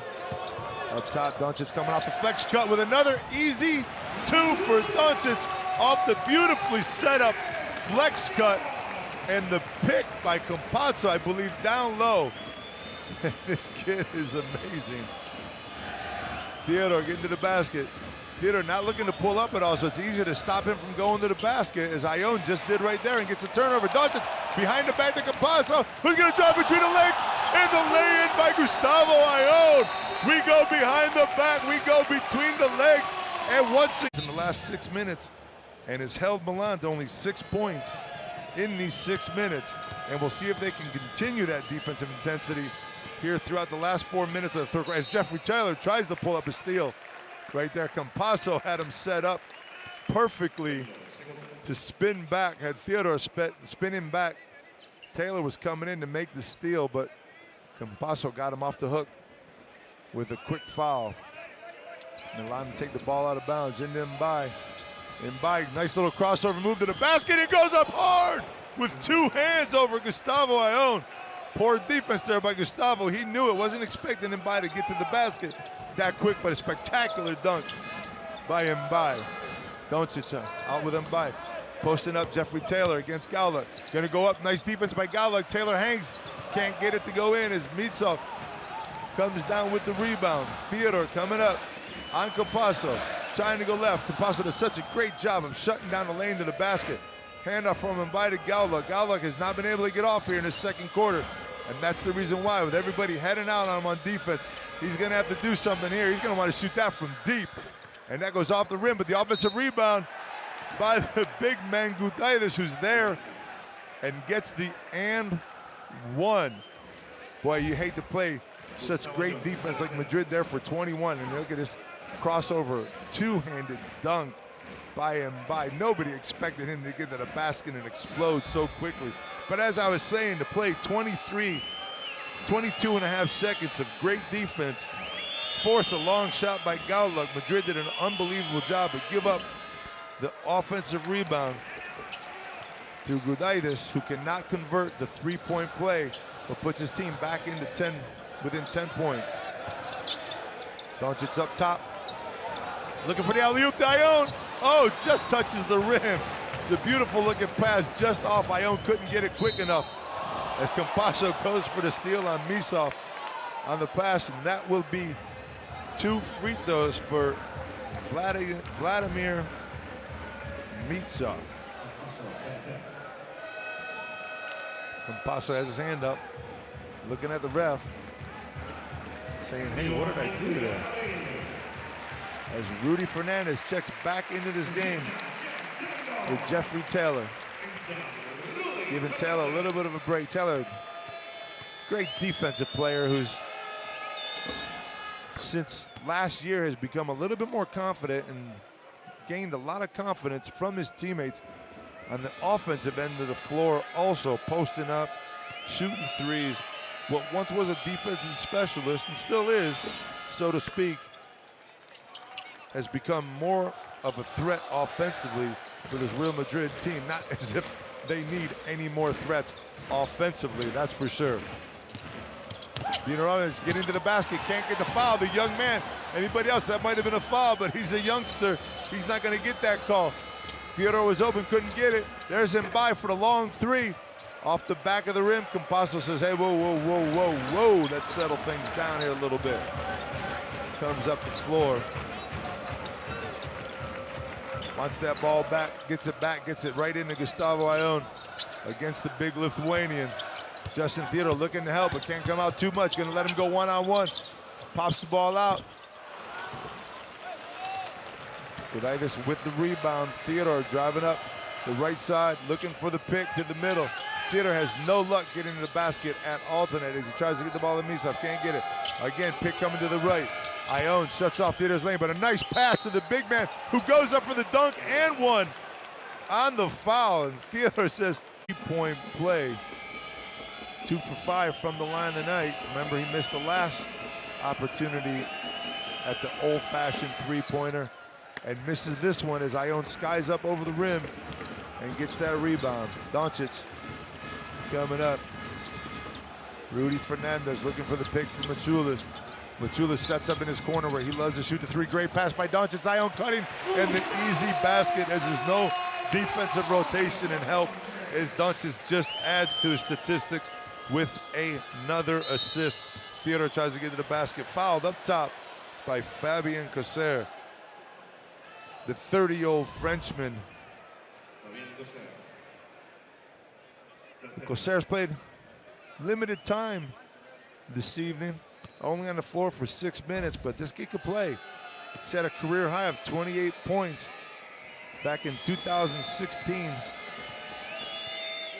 Speaker 2: Up top, Doncic coming off the flex cut with another easy 2 for Doncic off the beautifully set up flex cut. And the pick by Campazzo, I believe, down low. This kid is amazing. Theodore getting to the basket. Theodore not looking to pull up at all, so it's easier to stop him from going to the basket, as Ione just did right there, and gets a turnover. Doncic behind the back to Campazzo, who's going to drop between the legs, and the lay-in by Gustavo Ione. We go behind the back, we go between the legs, and once in the last 6 minutes, and has held Milan to only 6 points in these 6 minutes. And we'll see if they can continue that defensive intensity here throughout the last 4 minutes of the third quarter, as Jeffrey Taylor tries to pull up a steal. Right there, Campazzo had him set up perfectly to spin back. Had Theodore spin him back, Taylor was coming in to make the steal, but Campazzo got him off the hook with a quick foul. Milan take the ball out of bounds. Into Mbai. Mbai, nice little crossover move to the basket. It goes up hard with 2 hands over Gustavo Ion. Poor defense there by Gustavo. He knew it, wasn't expecting Mbai to get to the basket that quick, but a spectacular dunk by Mbai. Doncic out with Mbai. Posting up Jeffrey Taylor against Gowluck. Gonna go up, nice defense by Gowluck. Taylor hangs, can't get it to go in as Mitsov comes down with the rebound. Fyodor coming up on Campasso, trying to go left. Campasso does such a great job of shutting down the lane to the basket. Handoff from Mbai to Gowluck. Gowluck has not been able to get off here in the second quarter, and that's the reason why. With everybody heading out on him on defense, he's gonna have to do something here. He's gonna want to shoot that from deep, and that goes off the rim, but the offensive rebound by the big man Gudaitis, who's there and gets the and one. Boy, you hate to play such great defense like Madrid there for 21, and look at this crossover, 2-handed dunk by Mbai. Nobody expected him to get to the basket and explode so quickly. But as I was saying, to play 22 and a half seconds of great defense, force a long shot by Gowluck. Madrid did an unbelievable job, but give up the offensive rebound to Gudaitis, who cannot convert the 3-point play, but puts his team back into within 10 points. Doncic up top, looking for the alley-oop to Ion. Oh, just touches the rim. It's a beautiful looking pass just off. Ion couldn't get it quick enough as Campasso goes for the steal on Misov on the pass, and that will be 2 free throws for Vladimir Mitsov. Campasso has his hand up, looking at the ref, saying, hey, what did I do there? As Rudy Fernandez checks back into this game with Jeffrey Taylor. Giving Taylor a little bit of a break. Taylor, great defensive player who's, since last year, has become a little bit more confident and gained a lot of confidence from his teammates on the offensive end of the floor, also posting up, shooting threes. What once was a defensive specialist, and still is, so to speak, has become more of a threat offensively for this Real Madrid team. Not as if they need any more threats offensively, that's for sure. Dino getting to the basket, can't get the foul. The young man, anybody else, that might have been a foul, but he's a youngster. He's not gonna get that call. Fyodor was open, couldn't get it. There's Mbai for the long 3. Off the back of the rim, Campasso says, hey, whoa, whoa, whoa, whoa, whoa. Let's settle things down here a little bit. Comes up the floor. Wants that ball back, gets it right into Gustavo Ion against the big Lithuanian. Justin Fyodor looking to help, but can't come out too much. Gonna let him go one-on-one. Pops the ball out. Gudaitis with the rebound. Fyodor driving up the right side, looking for the pick to the middle. Fyodor has no luck getting to the basket at alternate as he tries to get the ball to Misov. Can't get it. Again, pick coming to the right. Ion shuts off Fyodor's lane, but a nice pass to the big man who goes up for the dunk and one on the foul. And Fyodor says, 3-point play. 2 for 5 from the line tonight. Remember, he missed the last opportunity at the old-fashioned 3-pointer and misses this one as Ion skies up over the rim and gets that rebound. Doncic coming up. Rudy Fernandez looking for the pick from Machulis. Machulis sets up in his corner where he loves to shoot the 3. Great pass by Doncic. Ion cutting and the easy basket as there's no defensive rotation and help as Doncic just adds to his statistics with another assist. Fyodor tries to get to the basket, fouled up top by Fabien Causser, the 30-year-old Frenchman. Causser's played limited time this evening, only on the floor for 6 minutes, but this kid could play. He's had a career high of 28 points back in 2016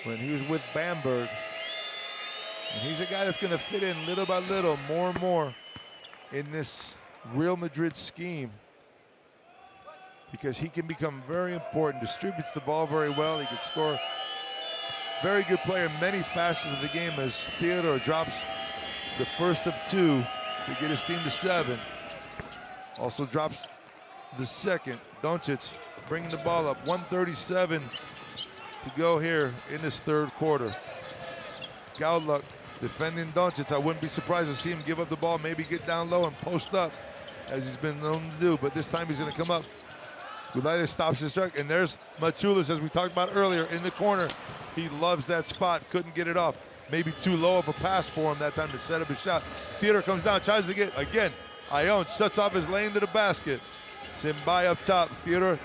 Speaker 2: when he was with Bamberg. And he's a guy that's going to fit in little by little, more and more in this Real Madrid scheme, because he can become very important, distributes the ball very well, he can score. Very good player in many facets of the game as Fyodor drops the first of 2 to get his team to 7. Also drops the second. Doncic bringing the ball up. 1:37 to go here in this third quarter. Gaulduk defending Doncic. I wouldn't be surprised to see him give up the ball, maybe get down low and post up, as he's been known to do. But this time he's going to come up. Gudaitis stops his strike, and there's Maciulis, as we talked about earlier, in the corner. He loves that spot, couldn't get it off. Maybe too low of a pass for him that time to set up his shot. Theodore comes down, tries to get, again, Ione shuts off his lane to the basket. Simbai up top, Theodore,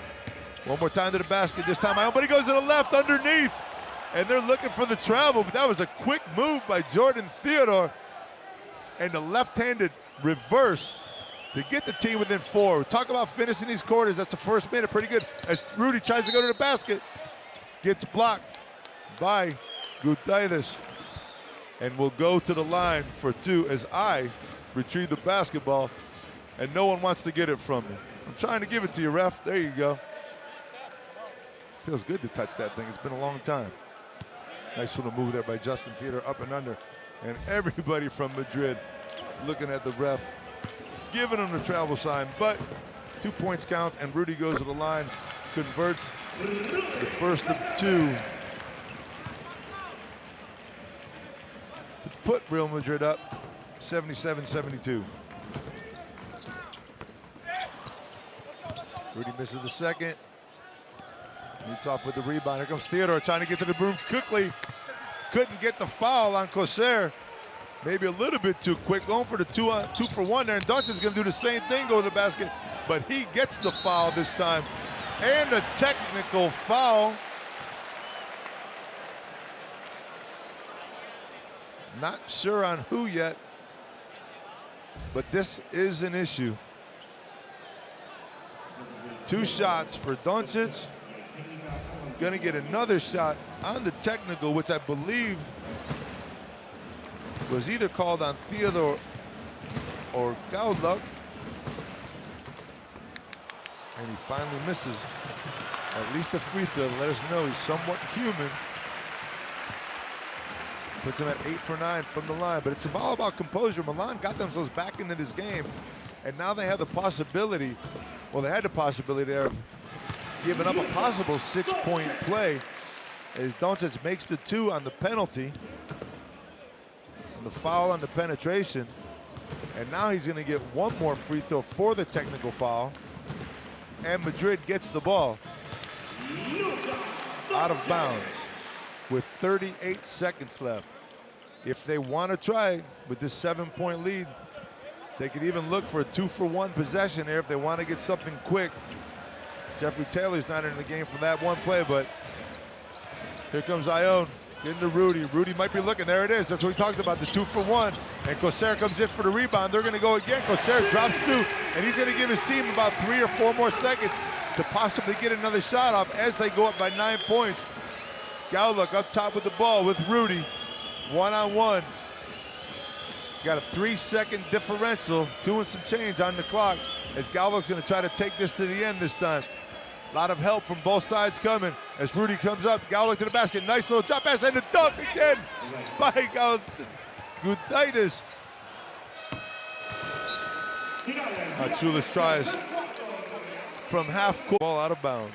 Speaker 2: one more time to the basket, this time Ione, but he goes to the left underneath. And they're looking for the travel, but that was a quick move by Jordan Theodore. And the left-handed reverse to get the team within 4. Talk about finishing these quarters. That's the first minute, pretty good. As Rudy tries to go to the basket, gets blocked by Gudaitis, and will go to the line for 2 as I retrieve the basketball, and no one wants to get it from me. I'm trying to give it to you, ref. There you go. Feels good to touch that thing. It's been a long time. Nice little move there by Justin Theodore, up and under. And everybody from Madrid looking at the ref, giving him the travel sign, but 2 points count, and Rudy goes to the line, converts the first of 2 to put Real Madrid up 77-72. Rudy misses the second. Meets off with the rebound. Here comes Theodore trying to get to the broom quickly. Couldn't get the foul on Corsair. Maybe a little bit too quick. Going for the 2 for 1 there. And Doncic's going to do the same thing, go to the basket. But he gets the foul this time. And a technical foul. Not sure on who yet. But this is an issue. 2 shots for Doncic. Gonna get another shot on the technical, which I believe was either called on Theodore or Gaulduk. And he finally misses at least a free throw to let us know he's somewhat human. Puts him at 8 for 9 from the line, but it's all about composure. Milan got themselves back into this game, and now they have the possibility, well, they had the possibility there of giving up a possible 6-point play as Doncic makes the 2 on the penalty, and the foul on the penetration, and now he's going to get 1 more free throw for the technical foul, and Madrid gets the ball out of bounds with 38 seconds left. If they want to try with this 7-point lead, they could even look for a 2 for 1 possession here if they want to get something quick. Jeffrey Taylor's not in the game for that one play, but here comes Ione getting to Rudy. Rudy might be looking. There it is. That's what we talked about, the 2 for 1. And Corsair comes in for the rebound. They're going to go again. Corsair drops 2, and he's going to give his team about 3 or 4 more seconds to possibly get another shot off as they go up by 9 points. Gaulduk up top with the ball with Rudy. 1-on-1. Got a 3-second differential, 2 and some change on the clock, as Gaulduk's going to try to take this to the end this time. A lot of help from both sides coming as Rudy comes up. Gaulduk to the basket. Nice little drop pass and the dunk again by Gudaitis. Maciulis tries from half court. Ball out of bounds.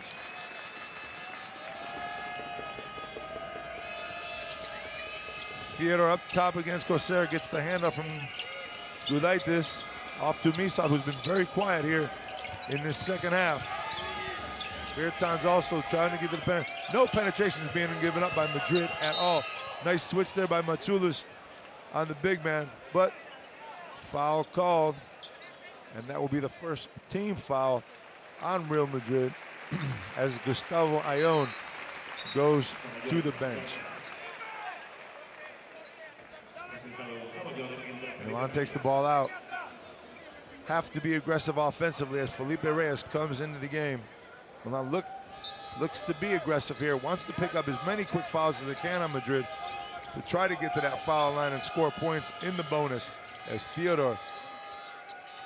Speaker 2: Theodore up top against Corsair, gets the handoff from Gudaitis off to Misov, who's been very quiet here in this second half. Bertans also trying to get to the penetration. No penetrations being given up by Madrid at all. Nice switch there by Maciulis on the big man, but foul called, and that will be the first team foul on Real Madrid as Gustavo Ione goes to the bench. Milan takes the ball out. Have to be aggressive offensively as Felipe Reyes comes into the game. Milan looks to be aggressive here, wants to pick up as many quick fouls as they can on Madrid to try to get to that foul line and score points in the bonus as Theodore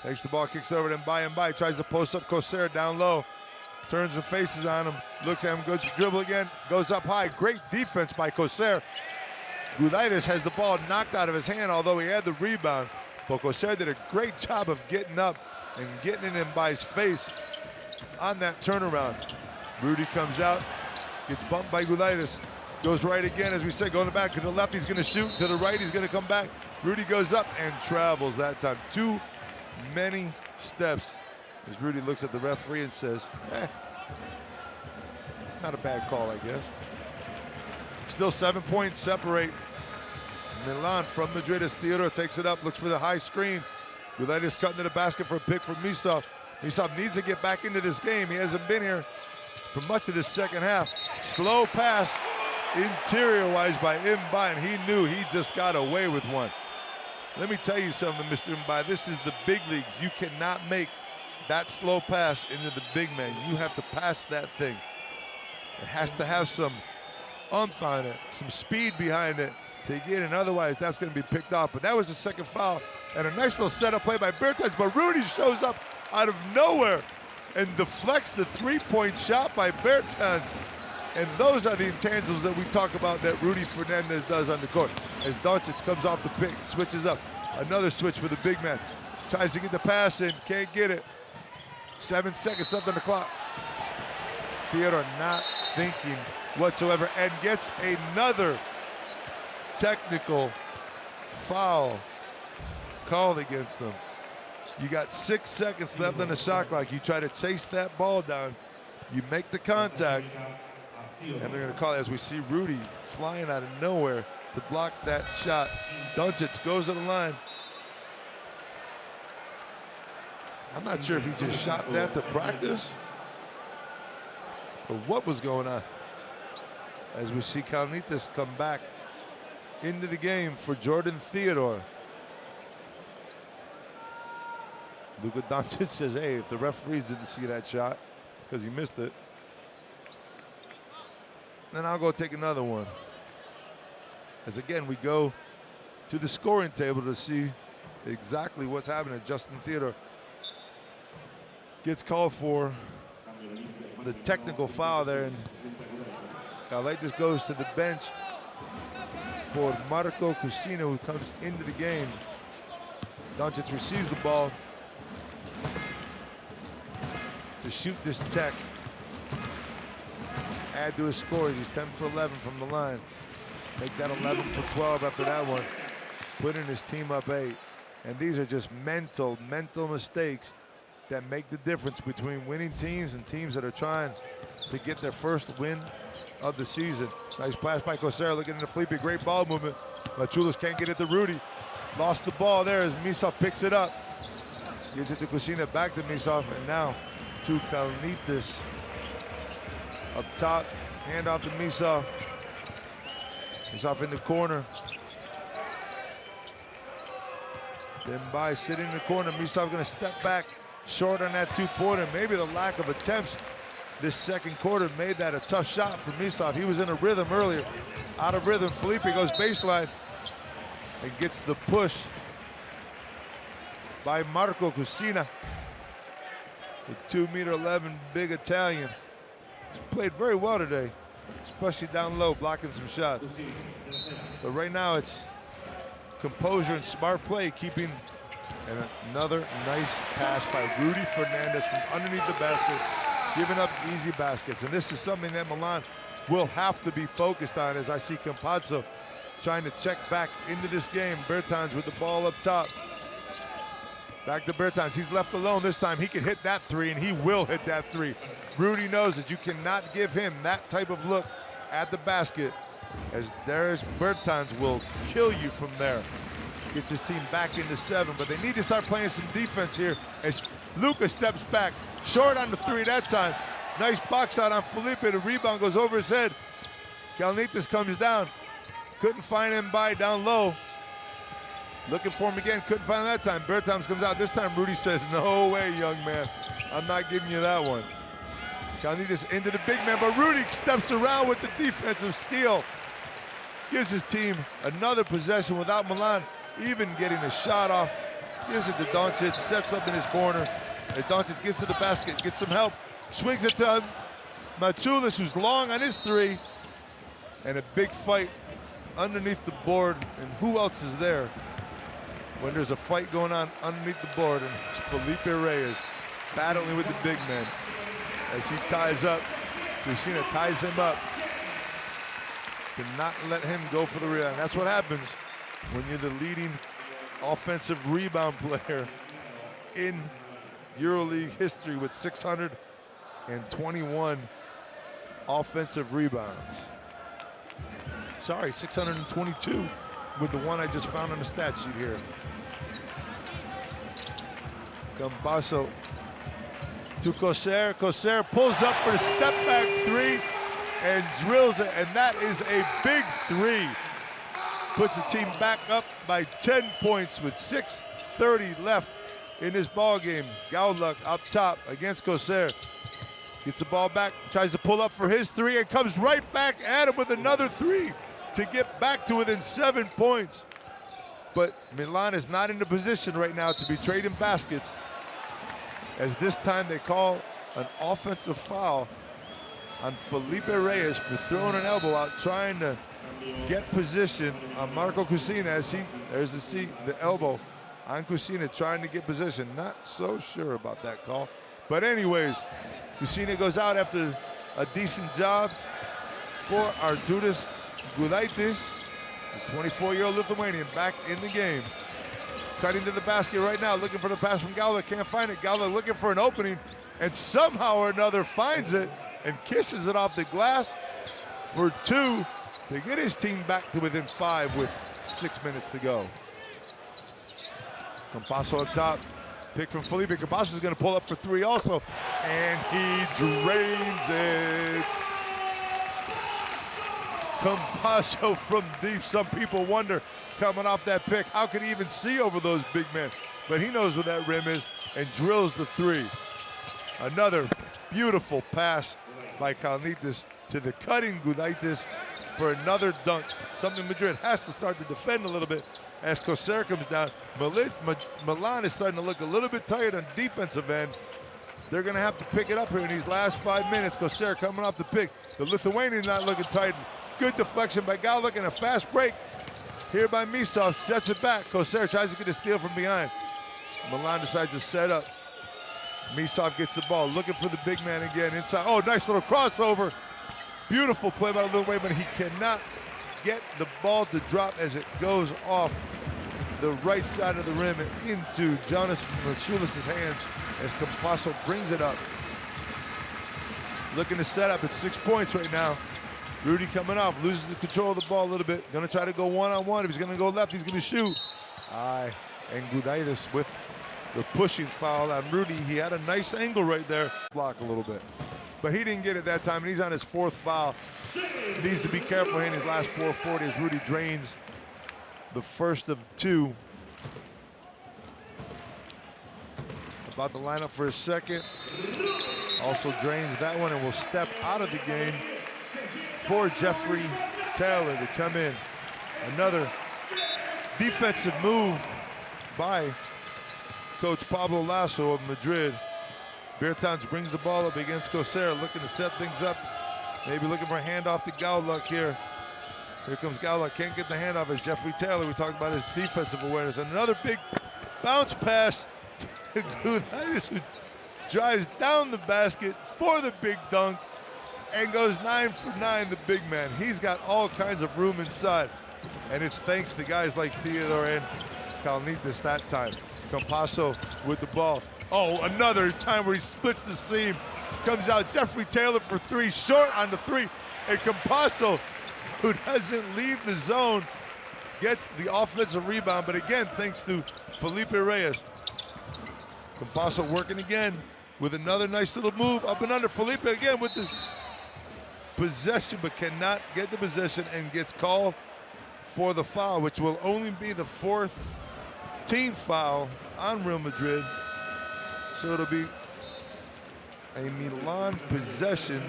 Speaker 2: takes the ball, kicks over to Mbai, tries to post up Corsair down low, turns and faces on him, looks at him, goes to dribble again, goes up high. Great defense by Corsair. Gudaitis has the ball knocked out of his hand, although he had the rebound, Bocoser did a great job of getting up and getting in Mbai's face on that turnaround. Rudy comes out, gets bumped by Gulaitis, goes right again, as we said, going back. To the left, he's gonna shoot. To the right, he's gonna come back. Rudy goes up and travels that time. Too many steps. As Rudy looks at the referee and says, not a bad call, I guess. Still 7 points separate Milan from Madrid as Theodore takes it up, looks for the high screen. Gulaitis cutting to the basket for a pick from Misov. Misov needs to get back into this game. He hasn't been here for much of this second half. Slow pass, interior-wise by Mbai, and he knew he just got away with one. Let me tell you something, Mr. Mbai. This is the big leagues. You cannot make that slow pass into the big man. You have to pass that thing. It has to have some oomph on it, some speed behind it to get in. Otherwise, that's going to be picked off. But that was the second foul. And a nice little setup play by Bertans. But Rudy shows up out of nowhere and deflects the three-point shot by Bertans. And those are the intangibles that we talk about that Rudy Fernandez does on the court. As Doncic comes off the pick, switches up. Another switch for the big man. Tries to get the pass in, can't get it. 7 seconds left on the clock. Theodore not thinking whatsoever and gets another technical foul called against him. You got 6 seconds left on the shot clock. You try to chase that ball down. You make the contact, and they're going to call it as we see Rudy flying out of nowhere to block that shot. Doncic goes to the line. I'm not sure if he just shot that to practice or what was going on. As we see Kalnitas come back into the game for Jordan Theodore. Luka Doncic says, hey, if the referees didn't see that shot because he missed it, then I'll go take another one. As again, we go to the scoring table to see exactly what's happening. Justin Theodore gets called for the technical foul there, and Kalnitas goes to the bench for Marco Cusina, who comes into the game. Doncic receives the ball to shoot this tech. Add to his scores. He's 10 for 11 from the line. Make that 11 for 12 after that one. Putting his team up 8. And these are just mental mistakes that make the difference between winning teams and teams that are trying to get their first win of the season. Nice pass by Cosera, looking into Felipe, great ball movement. Machulis can't get it to Rudy. Lost the ball there as Misov picks it up. Gives it to Cusina, back to Misov, and now to Kalnitas. Up top, hand off to Misov. Misov in the corner. Then by sitting in the corner, Misov gonna step back short on that two-pointer. Maybe the lack of attempts this second quarter made that a tough shot for Misov. He was in a rhythm earlier. Out of rhythm, Felipe goes baseline and gets the push by Marco Cusina. The 2'11" big Italian. He's played very well today, especially down low, blocking some shots. But right now it's composure and smart play, keeping. And another nice pass by Rudy Fernandez from underneath the basket, giving up easy baskets. And this is something that Milan will have to be focused on, as I see Campazzo trying to check back into this game. Bertans with the ball up top. Back to Bertans. He's left alone this time. He can hit that three, and he will hit that three. Rudy knows that you cannot give him that type of look at the basket, as there's Bertans will kill you from there. Gets his team back into 7, but they need to start playing some defense here as Luka steps back. Short on the three that time. Nice box out on Felipe. The rebound goes over his head. Kalnitas comes down. Couldn't find him by down low. Looking for him again, couldn't find him that time. Bertans comes out. This time Rudy says, no way, young man. I'm not giving you that one. Kalnitas into the big man, but Rudy steps around with the defensive steal. Gives his team another possession without Milan even getting a shot off. Gives it to Doncic, sets up in his corner. As Doncic gets to the basket, gets some help, swings it to Machulis, who's long on his three. And a big fight underneath the board. And who else is there when there's a fight going on underneath the board, and it's Felipe Reyes battling with the big man as he ties up. Cucina ties him up to not let him go for the rebound. That's what happens when you're the leading offensive rebound player in EuroLeague history with 621 offensive rebounds. Sorry, 622 with the one I just found on the stat sheet here. Campasso to Coser. Coser pulls up for the step back three and drills it, and that is a big three. Puts the team back up by 10 points with 6:30 left in this ball game. Gaulak up top against Coser. Gets the ball back, tries to pull up for his three, and comes right back at him with another three to get back to within 7 points. But Milan is not in the position right now to be trading baskets, as this time they call an offensive foul on Felipe Reyes for throwing an elbow out, trying to get position on Marco Cucina as there's the elbow on Cucina, trying to get position. Not so sure about that call. But anyways, Cucina goes out after a decent job for Arturas Gudaitis, the 24-year-old Lithuanian, back in the game. Cutting to the basket right now, looking for the pass from Gaulak, can't find it. Gaulak looking for an opening, and somehow or another finds it and kisses it off the glass for two to get his team back to within 5 with 6 minutes to go. Campasso up top, pick from Felipe. Campasso is going to pull up for three also, and he drains it. Campasso from deep. Some people wonder, coming off that pick, how could he even see over those big men? But he knows where that rim is and drills the three. Another beautiful pass by Kalnitis to the cutting Gudaitis for another dunk. Something Madrid has to start to defend a little bit as Coser comes down. Milan is starting to look a little bit tired on defensive end. They're going to have to pick it up here in these last 5 minutes. Coser coming off the pick. The Lithuanian not looking tight. Good deflection by Gaulak and a fast break here by Misov. Sets it back. Coser tries to get a steal from behind. Milan decides to set up. Misov gets the ball, looking for the big man again inside. Oh, nice little crossover. Beautiful play by the Lithuanian, but he cannot get the ball to drop as it goes off the right side of the rim and into Jonas Matsoulis' hands as Campasso brings it up. Looking to set up at 6 points right now. Rudy coming off, loses the control of the ball a little bit. Gonna try to go one-on-one. If he's gonna go left, he's gonna shoot. And Gudaitis with the pushing foul on Rudy. He had a nice angle right there. Block a little bit. But he didn't get it that time, and he's on his 4th foul. He needs to be careful in his last 4:40 as Rudy drains the first of 2. About to line up for his second. Also drains that one and will step out of the game for Jeffrey Taylor to come in. Another defensive move by Coach Pablo Lasso of Madrid. Bertans brings the ball up against Coser, looking to set things up. Maybe looking for a handoff to Gaulak here. Here comes Gaulak, can't get the handoff as Jeffrey Taylor. We talked about his defensive awareness. And another big bounce pass to Gudaitis, who drives down the basket for the big dunk and goes 9 for 9, the big man. He's got all kinds of room inside. And it's thanks to guys like Theodore and Kalnitis that time. Campasso with the ball. Oh, another time where he splits the seam. Comes out Jeffrey Taylor for three, short on the three. And Campasso, who doesn't leave the zone, gets the offensive rebound. But again, thanks to Felipe Reyes. Campasso working again with another nice little move up and under. Felipe again with the possession, but cannot get the possession and gets called for the foul, which will only be the 4th team foul on Real Madrid. So it'll be a Milan possession,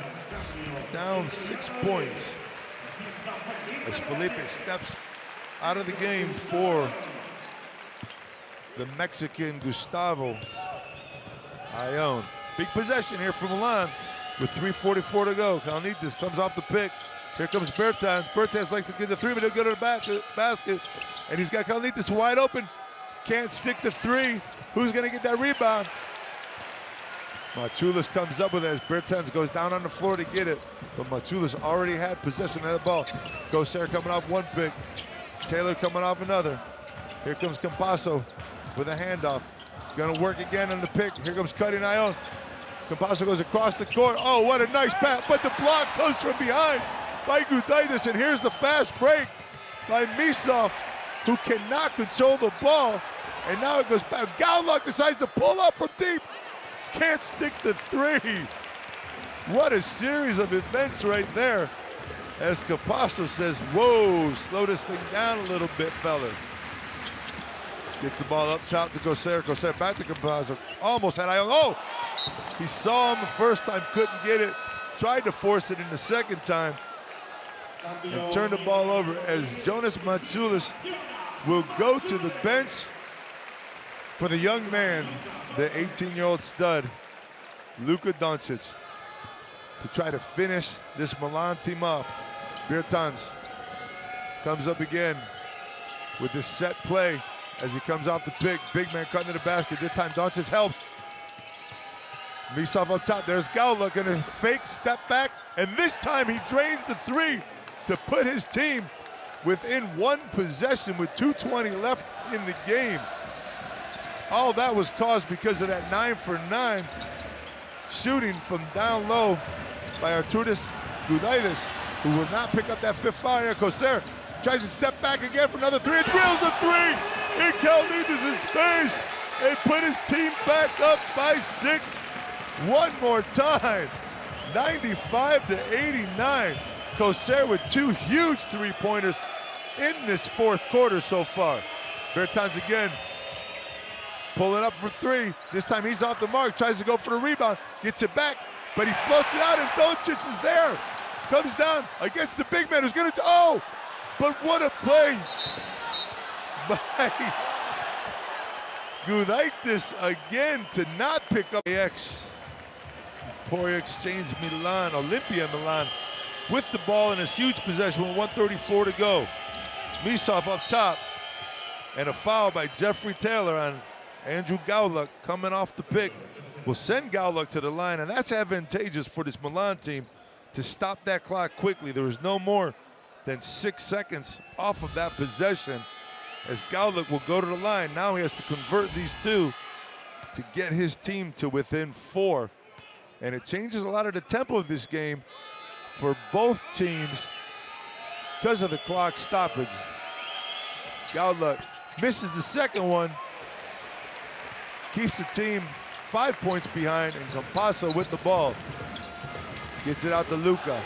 Speaker 2: down 6 points as Felipe steps out of the game for the Mexican Gustavo Ayón. Big possession here for Milan with 3:44 to go. Kalnitis comes off the pick. Here comes Bertans. Bertans likes to get the three, but he'll go to the basket. And he's got Kalnitis wide open. can't stick the three. Who's gonna get that rebound? Machulis comes up with it as Bertans goes down on the floor to get it. But Machulis already had possession of the ball. Gosser coming off one pick. Taylor coming off another. Here comes Campasso with a handoff. Gonna work again on the pick. Here comes Cutting Ion. Campasso goes across the court. Oh, what a nice pass. But the block comes from behind by Gudaitis. And here's the fast break by Misov, who cannot control the ball. And now it goes back. Gaulock decides to pull up from deep. Can't stick the three. What a series of events right there. As Campasso says, whoa, slow this thing down a little bit, fellas. Gets the ball up top to Gosser. Gosser back to Campasso. Almost had Ion. Oh! He saw him the first time, couldn't get it. Tried to force it in the second time. And turned the ball over as Jonas Machulis will go to the bench for the young man, the 18-year-old stud, Luka Doncic, to try to finish this Milan team off. Bertans comes up again with this set play as he comes off the pick. Big man cutting to the basket. This time Doncic helps. Misov up top. There's Gaulock in a fake step back, and this time he drains the three to put his team within one possession with 2:20 left in the game. All that was caused because of that 9-for-9 shooting from down low by Arturas Gudaitis, who will not pick up that fifth foul here. Gosser tries to step back again for another three, and drills the three in Kalnitis' face and put his team back up by 6 one more time. 95-89. Gosser with 2 huge three-pointers in this fourth quarter so far. Bertans again. Pulling up for 3. This time he's off the mark, tries to go for the rebound, gets it back, but he floats it out and Doncic is there. Comes down against the big man who's gonna, oh! But what a play by Gudaitis again to not pick up AX. Emporia Exchange Milan, Olimpia Milan with the ball in his huge possession with 1:34 to go. Misov up top, and a foul by Jeffrey Taylor on Andrew Gaulock coming off the pick. Will send Gaulock to the line, and that's advantageous for this Milan team to stop that clock quickly. There was no more than 6 seconds off of that possession as Gaulock will go to the line. Now he has to convert these two to get his team to within 4. And it changes a lot of the tempo of this game for both teams because of the clock stoppage. Gaulock misses the second one, keeps the team 5 points behind, and Campasso with the ball. Gets it out to Luka.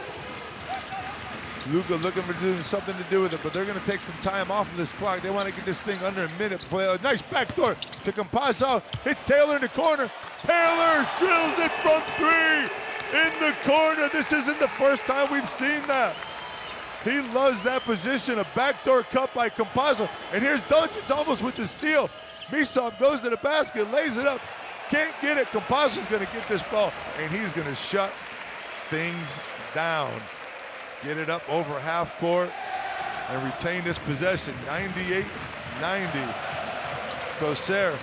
Speaker 2: Luka looking for doing something to do with it, but they're gonna take some time off of this clock. They wanna get this thing under a minute before they, nice backdoor to Campasso. Hits Taylor in the corner. Taylor drills it from 3 in the corner. This isn't the first time we've seen that. He loves that position, a backdoor cut by Campasso. And here's Doncic almost with the steal. Misov goes to the basket, lays it up, can't get it. Campasso's gonna get this ball, and he's gonna shut things down. Get it up over half court and retain this possession. 98-90. Gosser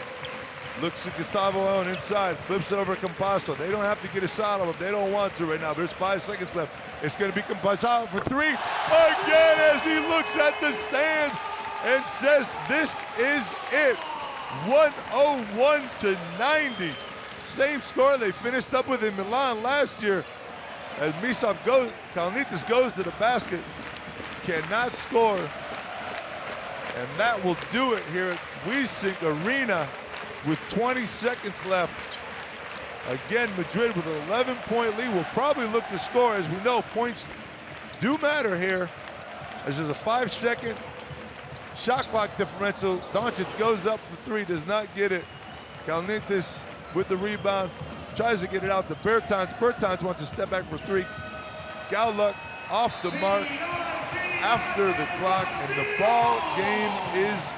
Speaker 2: looks at Gustavo Ion inside, flips it over to Campasso. They don't have to get a shot on him. They don't want to right now. There's 5 seconds left. It's going to be Campasso for 3 again as he looks at the stands and says, this is it. 101-90. Same score they finished up with in Milan last year. As Misov goes, Kalnitis goes to the basket, cannot score. And that will do it here at Wiesink Arena with 20 seconds left. Again, Madrid with an 11-point lead will probably look to score. As we know, points do matter here. As there's a 5-second shot clock differential. Doncic goes up for 3, does not get it. Kalnitis with the rebound, tries to get it out to Bertans. Bertans wants to step back for 3. Gaulock off the mark after the clock, and the ball game is